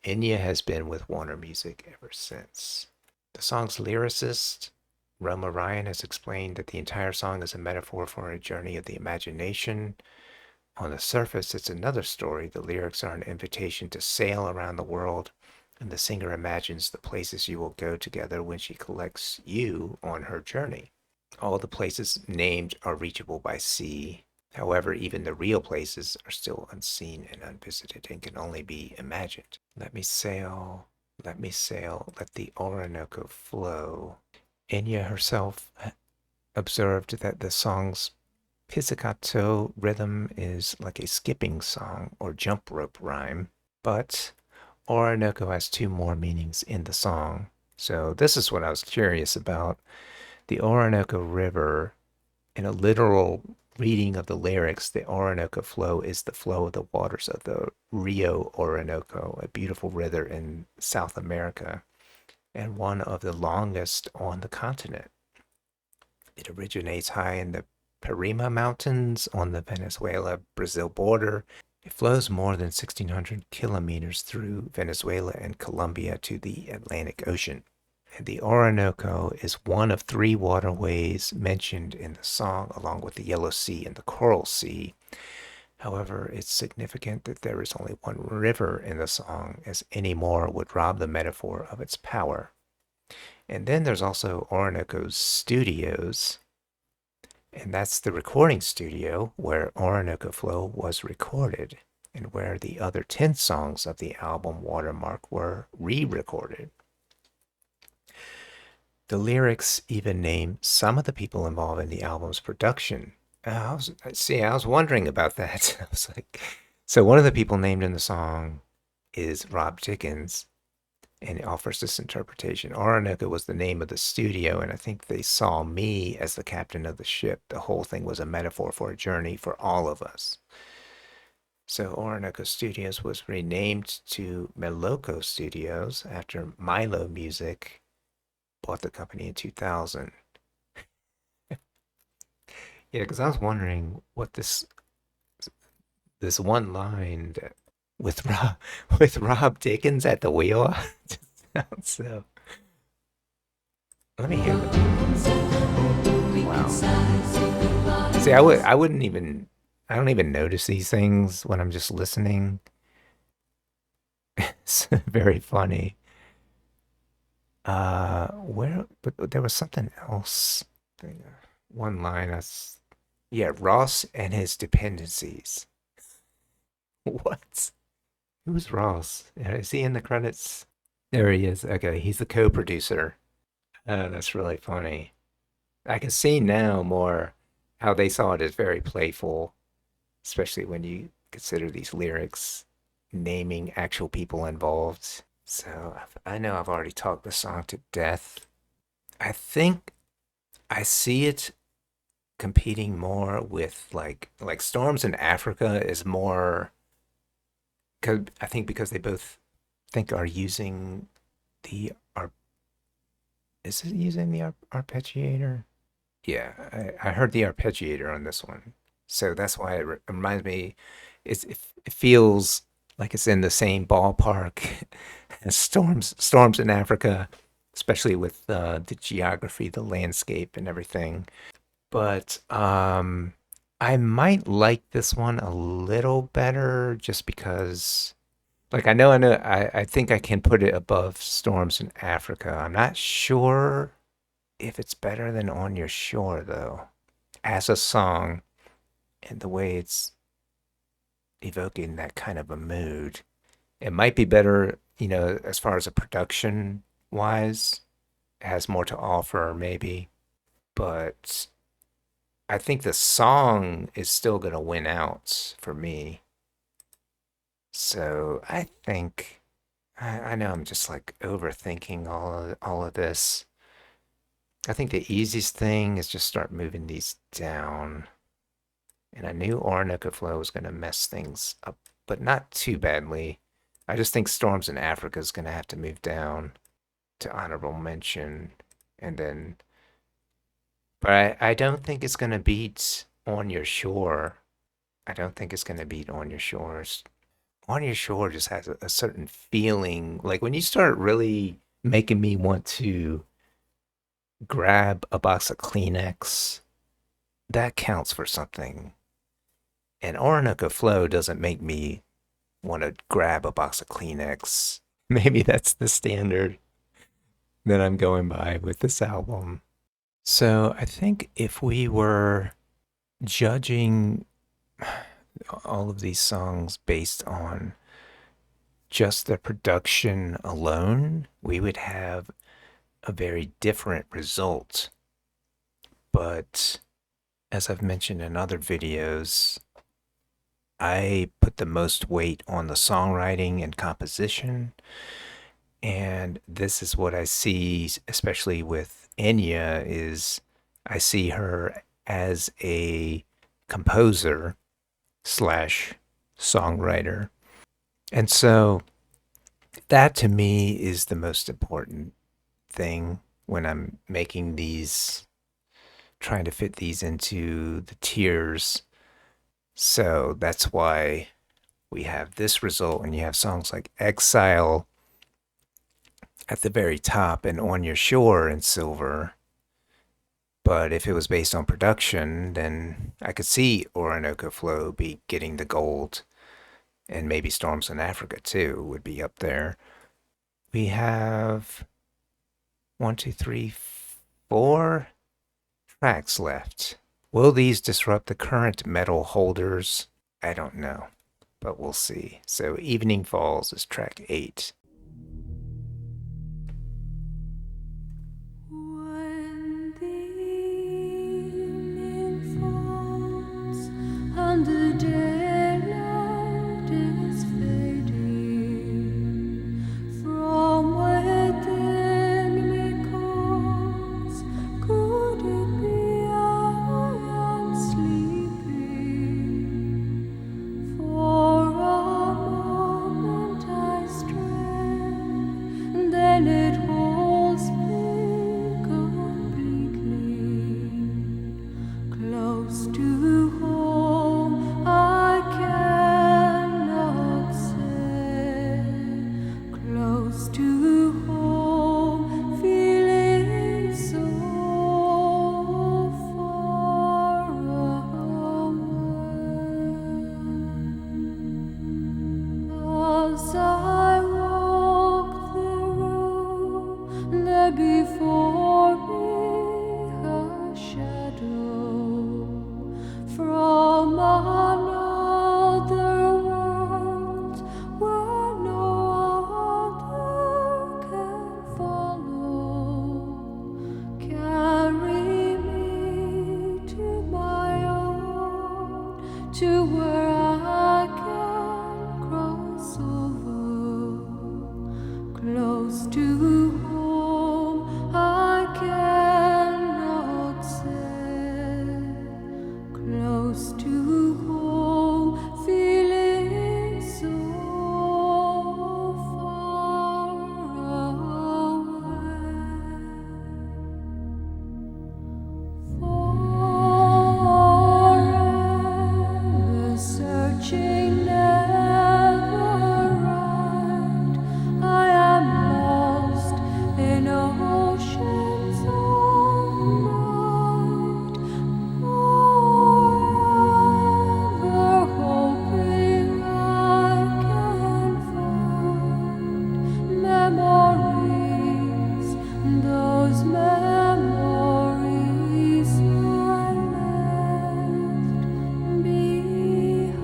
Enya has been with Warner Music ever since. The song's lyricist, Roma Ryan, has explained that the entire song is a metaphor for a journey of the imagination. On the surface, it's another story. The lyrics are an invitation to sail around the world, and the singer imagines the places you will go together when she collects you on her journey. All the places named are reachable by sea. However, even the real places are still unseen and unvisited and can only be imagined. Let me sail, let the Orinoco flow. Enya herself observed that the song's pizzicato rhythm is like a skipping song or jump rope rhyme, but Orinoco has two more meanings in the song. So this is what I was curious about. The Orinoco River, in a literal reading of the lyrics, the Orinoco flow is the flow of the waters of the Rio Orinoco, a beautiful river in South America and one of the longest on the continent. It originates high in the Parima Mountains on the Venezuela-Brazil border. It flows more than 1,600 kilometers through Venezuela and Colombia to the Atlantic Ocean. And the Orinoco is one of three waterways mentioned in the song, along with the Yellow Sea and the Coral Sea. However, it's significant that there is only one river in the song, as any more would rob the metaphor of its power. And then there's also Orinoco's Studios, and that's the recording studio where Orinoco Flow was recorded and where the other 10 songs of the album Watermark were re-recorded. The lyrics even name some of the people involved in the album's production. I was wondering about that. I was like, so one of the people named in the song is Rob Dickens, and it offers this interpretation. Orinoco was the name of the studio, and I think they saw me as the captain of the ship. The whole thing was a metaphor for a journey for all of us. So Orinoco Studios was renamed to Meloco Studios after Milo Music bought the company in 2000. Yeah, because I was wondering what this one line with Rob with Rob Dickens at the wheel just sounds so. Let me hear wow. See, I wouldn't even I don't even notice these things when I'm just listening. It's very funny. Where but there was something else. One line that's yeah, Ross and his dependencies. What? Who's Ross? Is he in the credits? There he is. Okay, he's the co-producer. That's really funny. I can see now more how they saw it as very playful, especially when you consider these lyrics naming actual people involved. So I know I've already talked the song to death. I think I see it competing more with like Storms in Africa is more because I think because they both think are using the ar is it using the arpeggiator? Yeah, I heard the arpeggiator on this one, so that's why it reminds me. It feels like it's in the same ballpark as storms in Africa, especially with the geography, the landscape, and everything. But I might like this one a little better just because, like, I think I can put it above Storms in Africa. I'm not sure if it's better than On Your Shore, though, as a song and the way it's evoking that kind of a mood. It might be better, as far as a production wise, it has more to offer, maybe, but I think the song is still going to win out for me. So I think I know I'm just like overthinking all of this. I think the easiest thing is just start moving these down. And I knew Orinoco Flow was going to mess things up, but not too badly. I just think Storms in Africa is going to have to move down to honorable mention. And then, but I don't think it's going to beat On Your Shore. I don't think it's going to beat On Your Shores. On Your Shore just has a certain feeling. Like when you start really making me want to grab a box of Kleenex, that counts for something. And Orinoco Flow doesn't make me want to grab a box of Kleenex. Maybe that's the standard that I'm going by with this album. So I think if we were judging all of these songs based on just the production alone, we would have a very different result. But as I've mentioned in other videos, I put the most weight on the songwriting and composition. And this is what I see, especially with Enya, is I see her as a composer slash songwriter. And so that to me is the most important thing when I'm making these, trying to fit these into the tiers. So that's why we have this result, and you have songs like Exile at the very top and On Your Shore in silver. But if it was based on production, then I could see Orinoco Flow be getting the gold, and maybe Storms in Africa too would be up there. We have one, two, three, four tracks left. Will these disrupt the current medal holders? I don't know, but we'll see. So Evening Falls is track 8. When the evening falls and the daylight is fading, from within me calls, could it be I am sleeping? For a moment I stray, then it holds me completely. Close to home, I cannot say. Close to home, feeling so far away. As I walk the room, there before me a shadow from another world where no other can follow. Carry me to my own, to where I can cross over. Close to home, I cannot say. Close to home, feeling so far away. Forever searching, never right. I am lost in oceans of night. Forever hoping I can find memories, those memories I left behind.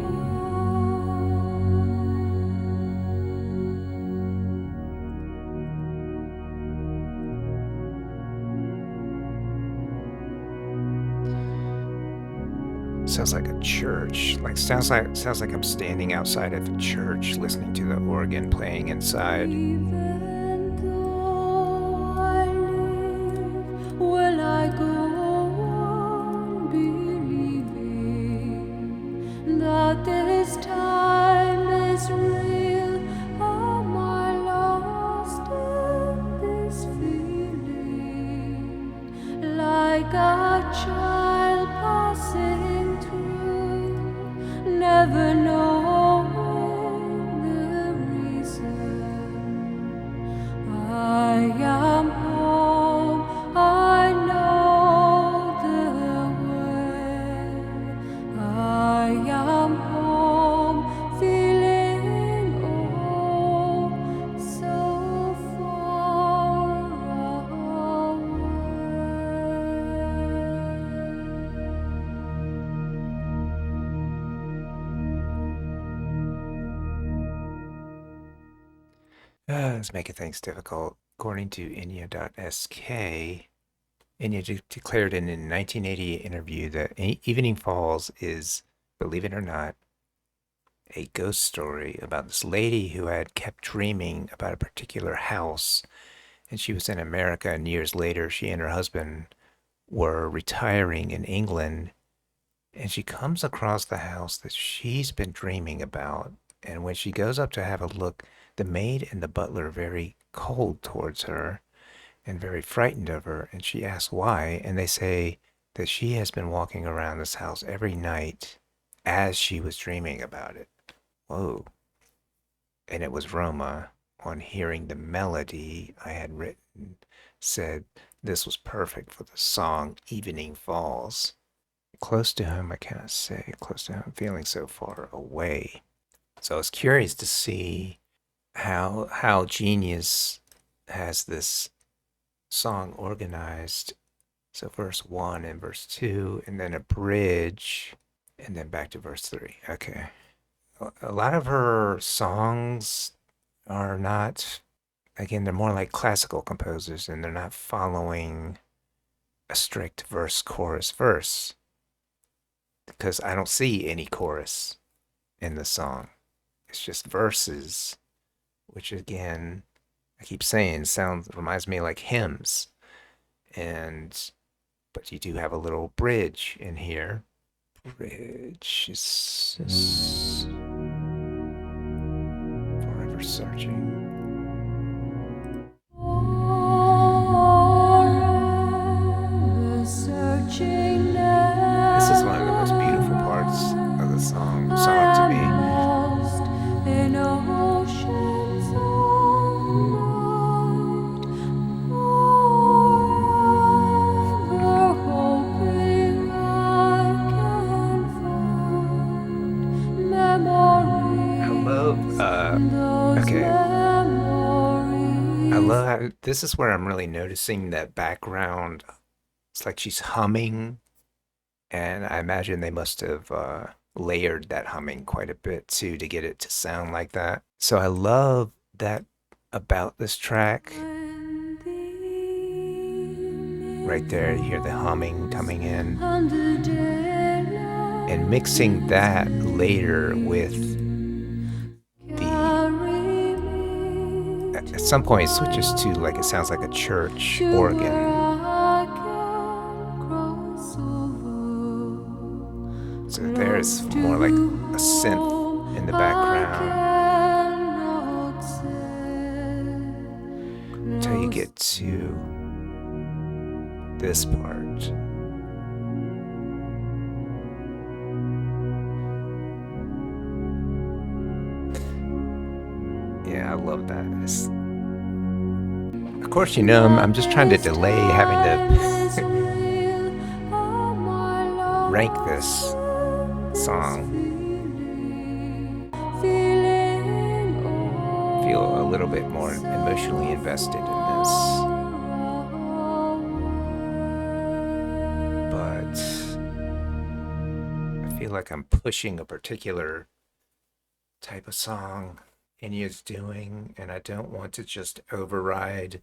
Sounds like a church. Sounds like I'm standing outside of a church listening to the organ playing inside. Even though I live, will I go on believing that this time is real? Am I lost in this feeling, like a child passing through, never knowing the reason? I am home, I know the way. I am home, feeling oh so far away. It's making things difficult. According to Enya.sk, Enya declared in a 1980 interview that Evening Falls is, believe it or not, a ghost story about this lady who had kept dreaming about a particular house. And she was in America, and years later, she and her husband were retiring in England. And she comes across the house that she's been dreaming about. And when she goes up to have a look, the maid and the butler are very cold towards her and very frightened of her. And she asks why. And they say that she has been walking around this house every night as she was dreaming about it. Whoa. And it was Roma, on hearing the melody I had written, said this was perfect for the song Evening Falls. Close to home, I cannot say. Close to home, feeling so far away. So I was curious to see how Genius has this song organized. So verse 1 and verse 2, and then a bridge, and then back to verse 3. Okay. A lot of her songs are not, again, they're more like classical composers, and they're not following a strict verse, chorus, verse, because I don't see any chorus in the song. It's just verses, which again, I keep saying, reminds me like hymns. And but you do have a little bridge in here. Bridge is forever searching. This is one of the most beautiful parts of the song to me. I love, okay, I love how, this is where I'm really noticing that background. It's like she's humming, and I imagine they must have layered that humming quite a bit too to get it to sound like that. So I love that about this track. Right there, you hear the humming coming in, and mixing that later with the. At some point, it switches to like it sounds like a church organ. So there's more like a synth in the background until you get to this part. Yeah, I love that. Of course, I'm just trying to delay having to rank this song. Feel a little bit more emotionally invested in this. But I feel like I'm pushing a particular type of song Enya's doing, and I don't want to just override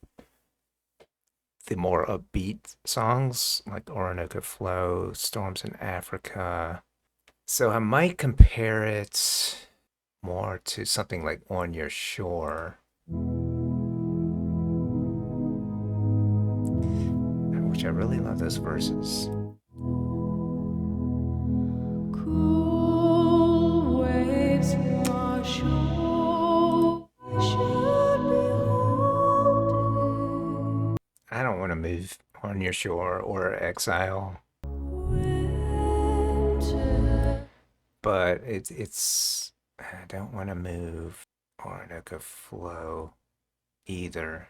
the more upbeat songs like Orinoco Flow, Storms in Africa. So I might compare it more to something like On Your Shore, which I really love those verses. Cool waves wash over, I should be holding I don't want to move On Your Shore or Exile, winter. but it's I don't want to move Orinoco Flow either.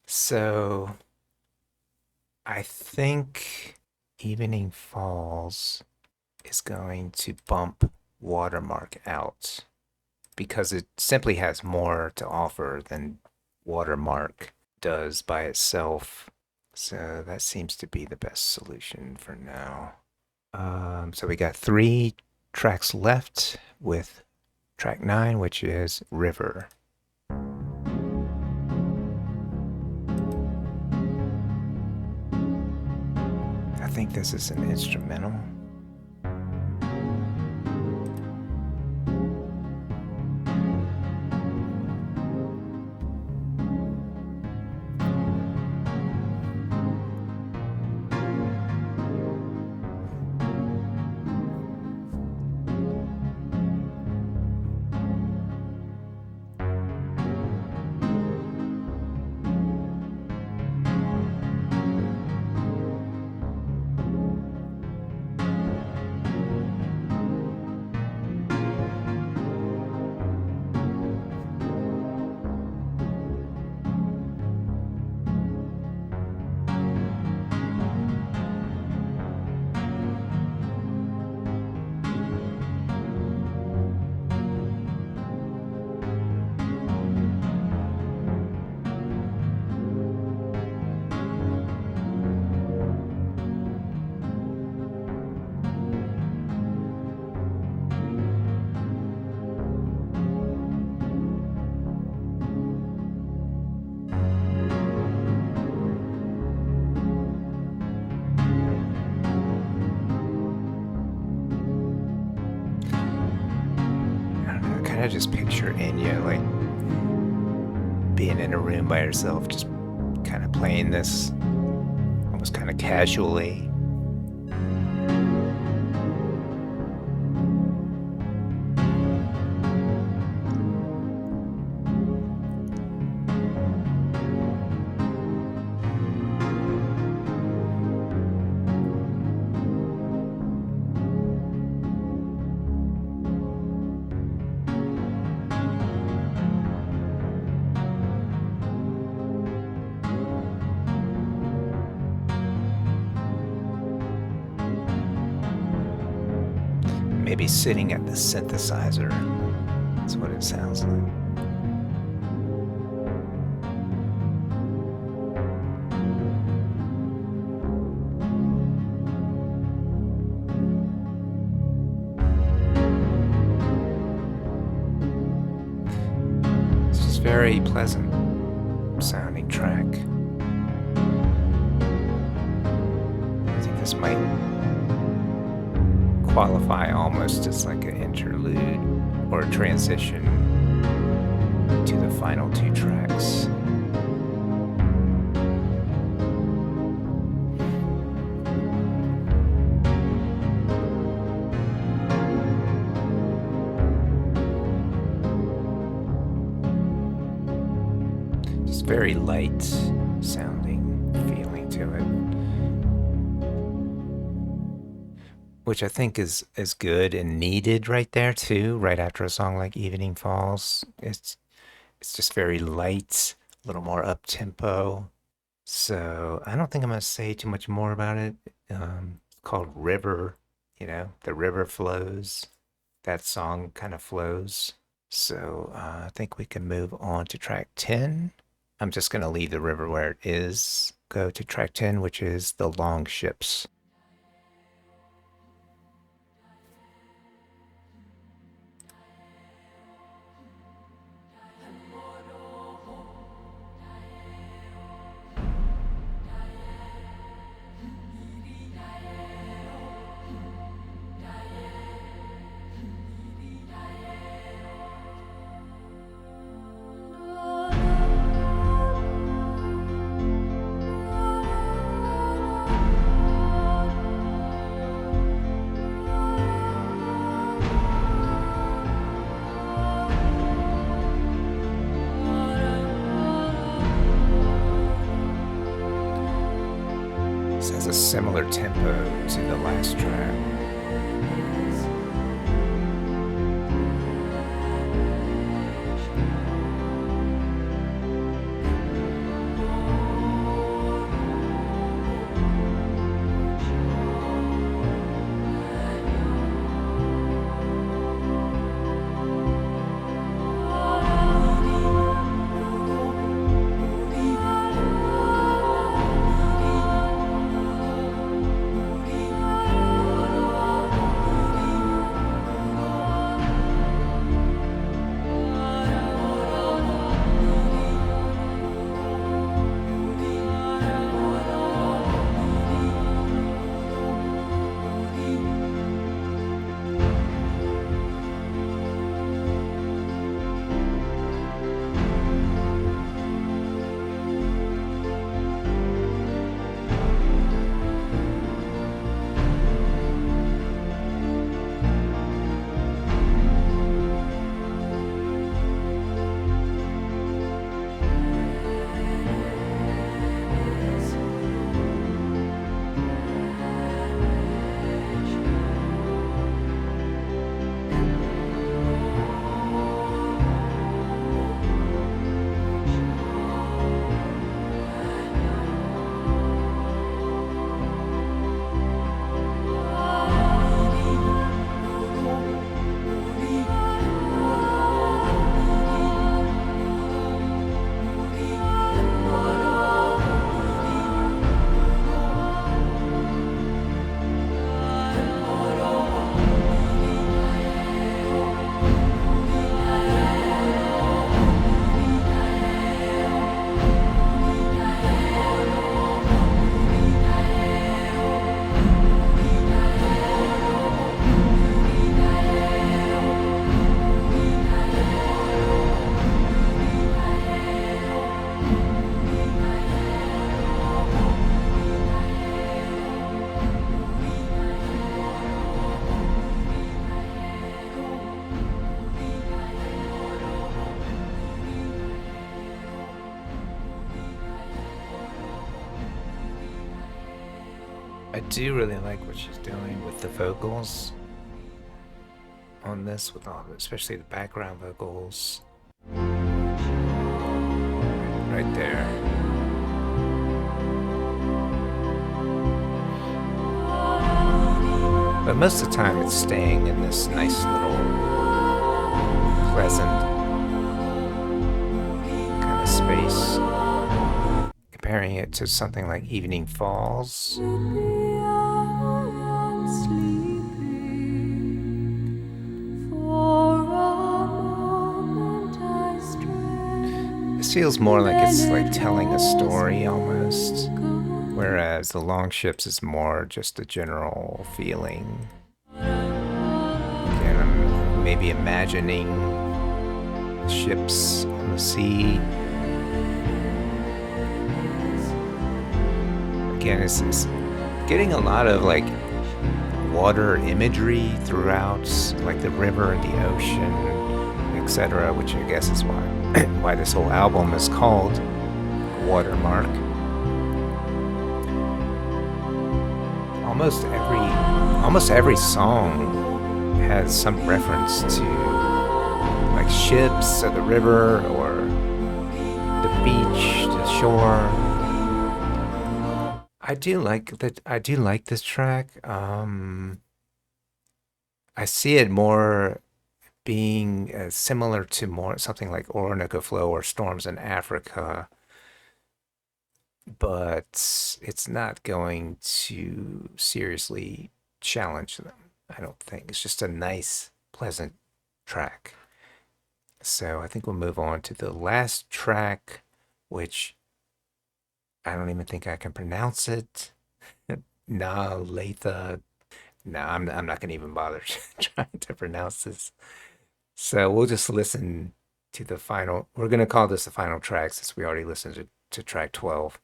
So I think Evening Falls is going to bump Watermark out because it simply has more to offer than Watermark does by itself. So that seems to be the best solution for now. So we got 3 tracks left with track 9, which is River. guess it's an instrumental. I don't know. I kind of just picture Enya like being in a room by herself, just kind of playing this almost kind of casually. Maybe sitting at the synthesizer. That's what it sounds like. It's just very pleasant sounding track. I think this might qualify almost as like an interlude or a transition to the final two tracks. Just very light sounding feeling to it, which I think is good and needed right there too. Right after a song like Evening Falls, it's just very light, a little more up tempo. So I don't think I'm gonna say too much more about it. It's called River. You know, the river flows. That song kind of flows. So I think we can move on to track 10. I'm just gonna leave the river where it is. Go to track 10, which is the Long Ships. This has a similar tempo to the last track. I do really like what she's doing with the vocals on this, with all, especially the background vocals right there. But most of the time, it's staying in this nice little pleasant kind of space. Comparing it to something like Evening Falls. This feels more like it's like telling a story almost, whereas the Longships is more just a general feeling. And I'm maybe imagining ships on the sea. Again, it's getting a lot of like water imagery throughout, like the river and the ocean, etc., which I guess is why why this whole album is called Watermark. Almost every song has some reference to like ships or the river or the beach, the shore. I do like that. I do like this track. I see it more being similar to more something like Orinoco Flow or Storms in Africa, but it's not going to seriously challenge them. I don't think. It's just a nice, pleasant track. So I think we'll move on to the last track, which I don't even think I can pronounce it. Nah, Latha. No, I'm not gonna even bother trying to pronounce this. So we'll just listen to the final. We're gonna call this the final track since we already listened to track 12.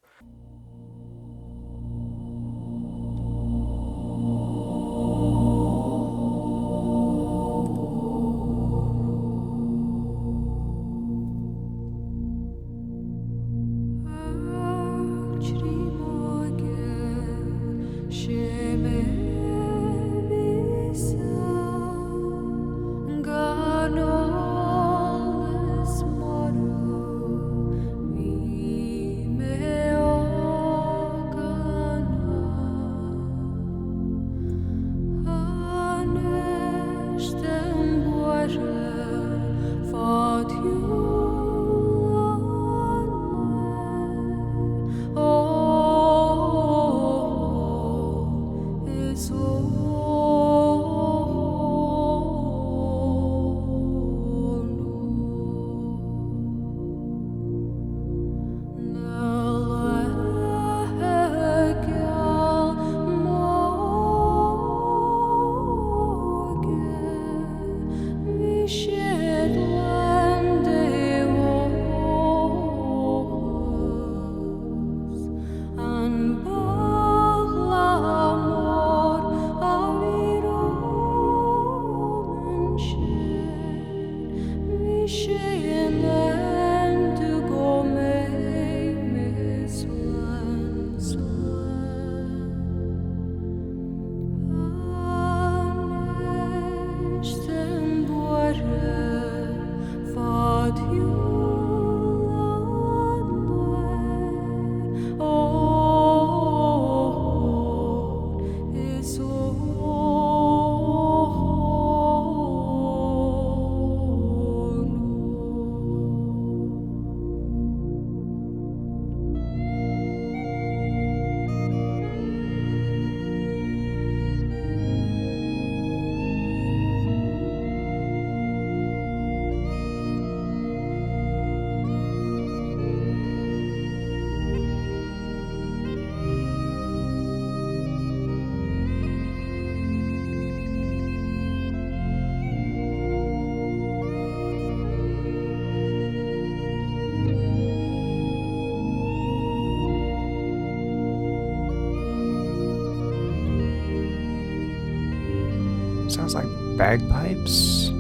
Sounds like bagpipes. I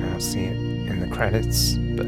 don't see it in the credits, but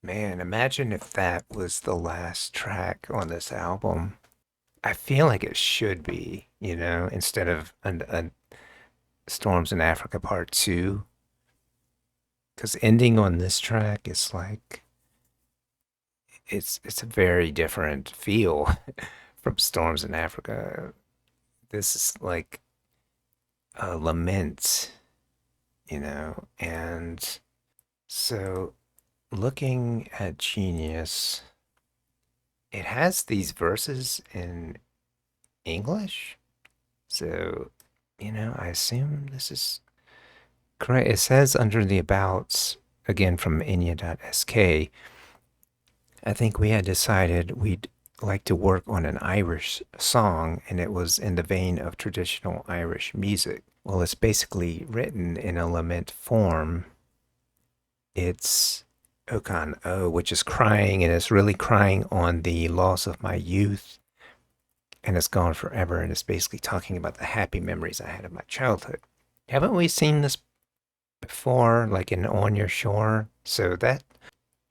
Man, imagine if that was the last track on this album. I feel like it should be, instead of an Storms in Africa Part 2. Because ending on this track is like, it's a very different feel from Storms in Africa. This is like a lament, and so looking at Genius, it has these verses in English. So, I assume this is correct. It says under the abouts, again from Enya.sk, I think we had decided we'd like to work on an Irish song, and it was in the vein of traditional Irish music. Well, it's basically written in a lament form. It's Okan O, which is crying, and it's really crying on the loss of my youth, and it's gone forever, and it's basically talking about the happy memories I had of my childhood. Haven't we seen this before, like in On Your Shore? So that,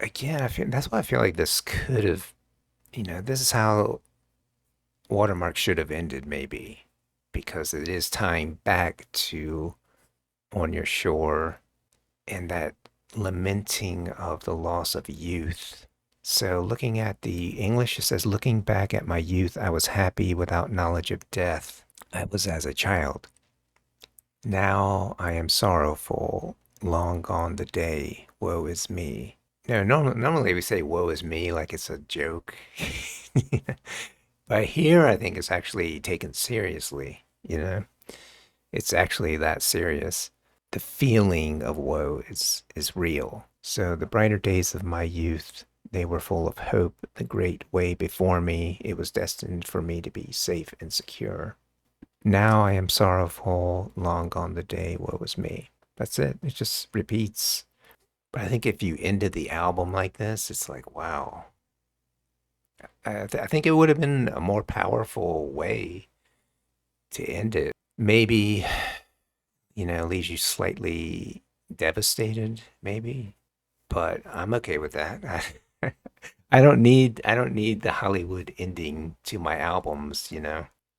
again, that's why I feel like this could have, this is how Watermark should have ended, maybe, because it is tying back to On Your Shore and that lamenting of the loss of youth. So, looking at the English, it says, looking back at my youth, I was happy without knowledge of death. I was as a child. Now I am sorrowful, long gone the day, woe is me. No, normally we say woe is me like it's a joke. But here I think it's actually taken seriously. It's actually that serious. The feeling of woe is real. So the brighter days of my youth, they were full of hope. The great way before me, it was destined for me to be safe and secure. Now I am sorrowful, long gone the day, woe is me. That's it. It just repeats. But I think if you ended the album like this, it's like, wow. I think it would have been a more powerful way to end it. Maybe, leaves you slightly devastated, maybe. But I'm okay with that. I don't need the Hollywood ending to my albums.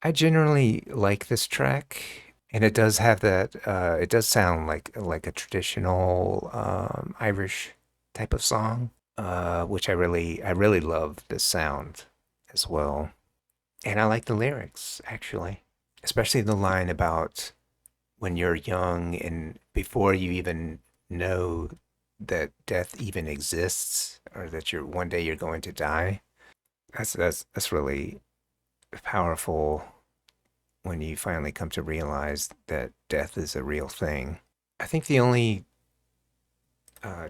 I generally like this track, and it does have that. It does sound like a traditional Irish type of song, which I really love the sound as well, and I like the lyrics actually, especially the line about when you're young and before you even know that death even exists or that you're one day you're going to die. That's really powerful when you finally come to realize that death is a real thing. I think the only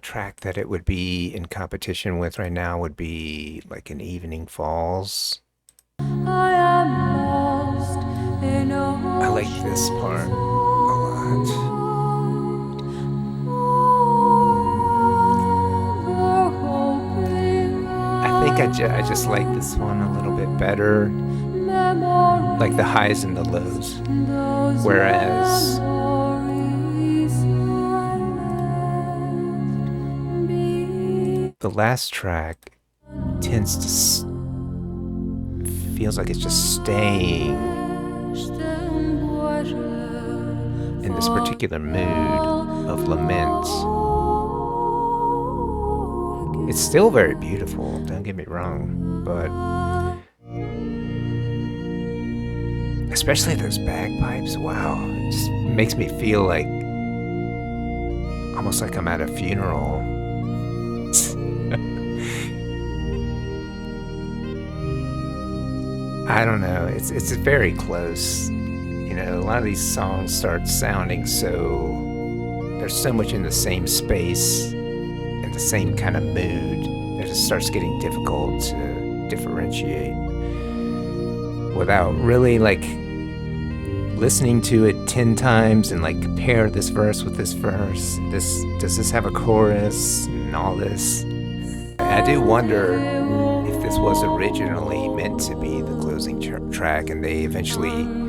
track that it would be in competition with right now would be like an Evening Falls. I am lost in I like this part a lot. I think I just like this one a little bit better, like the highs and the lows. Whereas the last track tends to feels like it's just staying in this particular mood of lament. It's still very beautiful, don't get me wrong, but especially those bagpipes, wow, it just makes me feel like almost like I'm at a funeral. I don't know. It's very close. A lot of these songs start sounding so there's so much in the same space and the same kind of mood that it starts getting difficult to differentiate without really like listening to it 10 times and like compare this verse with this verse. Does this have a chorus and all this? I do wonder if this was originally meant to be the closing track, and they eventually.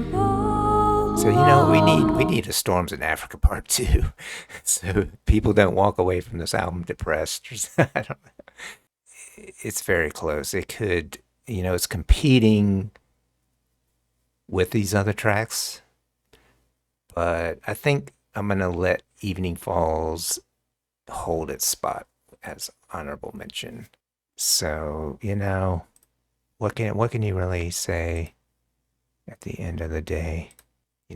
So we need a Storms in Africa Part 2, so people don't walk away from this album depressed. I don't know. it's very close. It could, it's competing with these other tracks, but I think I'm gonna let Evening Falls hold its spot as honorable mention. So, what can you really say at the end of the day?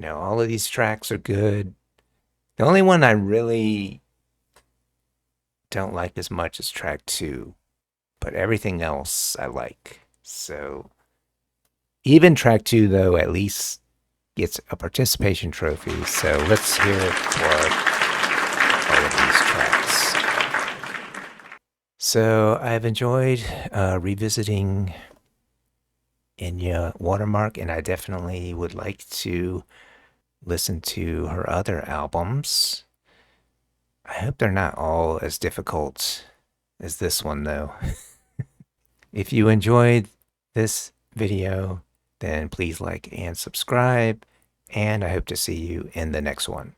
All of these tracks are good. The only one I really don't like as much is track 2, but everything else I like. So, even track 2 though at least gets a participation trophy. So, let's hear it for all of these tracks. So I've enjoyed revisiting Enya Watermark, and I definitely would like to listen to her other albums. I hope they're not all as difficult as this one, though. If you enjoyed this video, then please like and subscribe, and I hope to see you in the next one.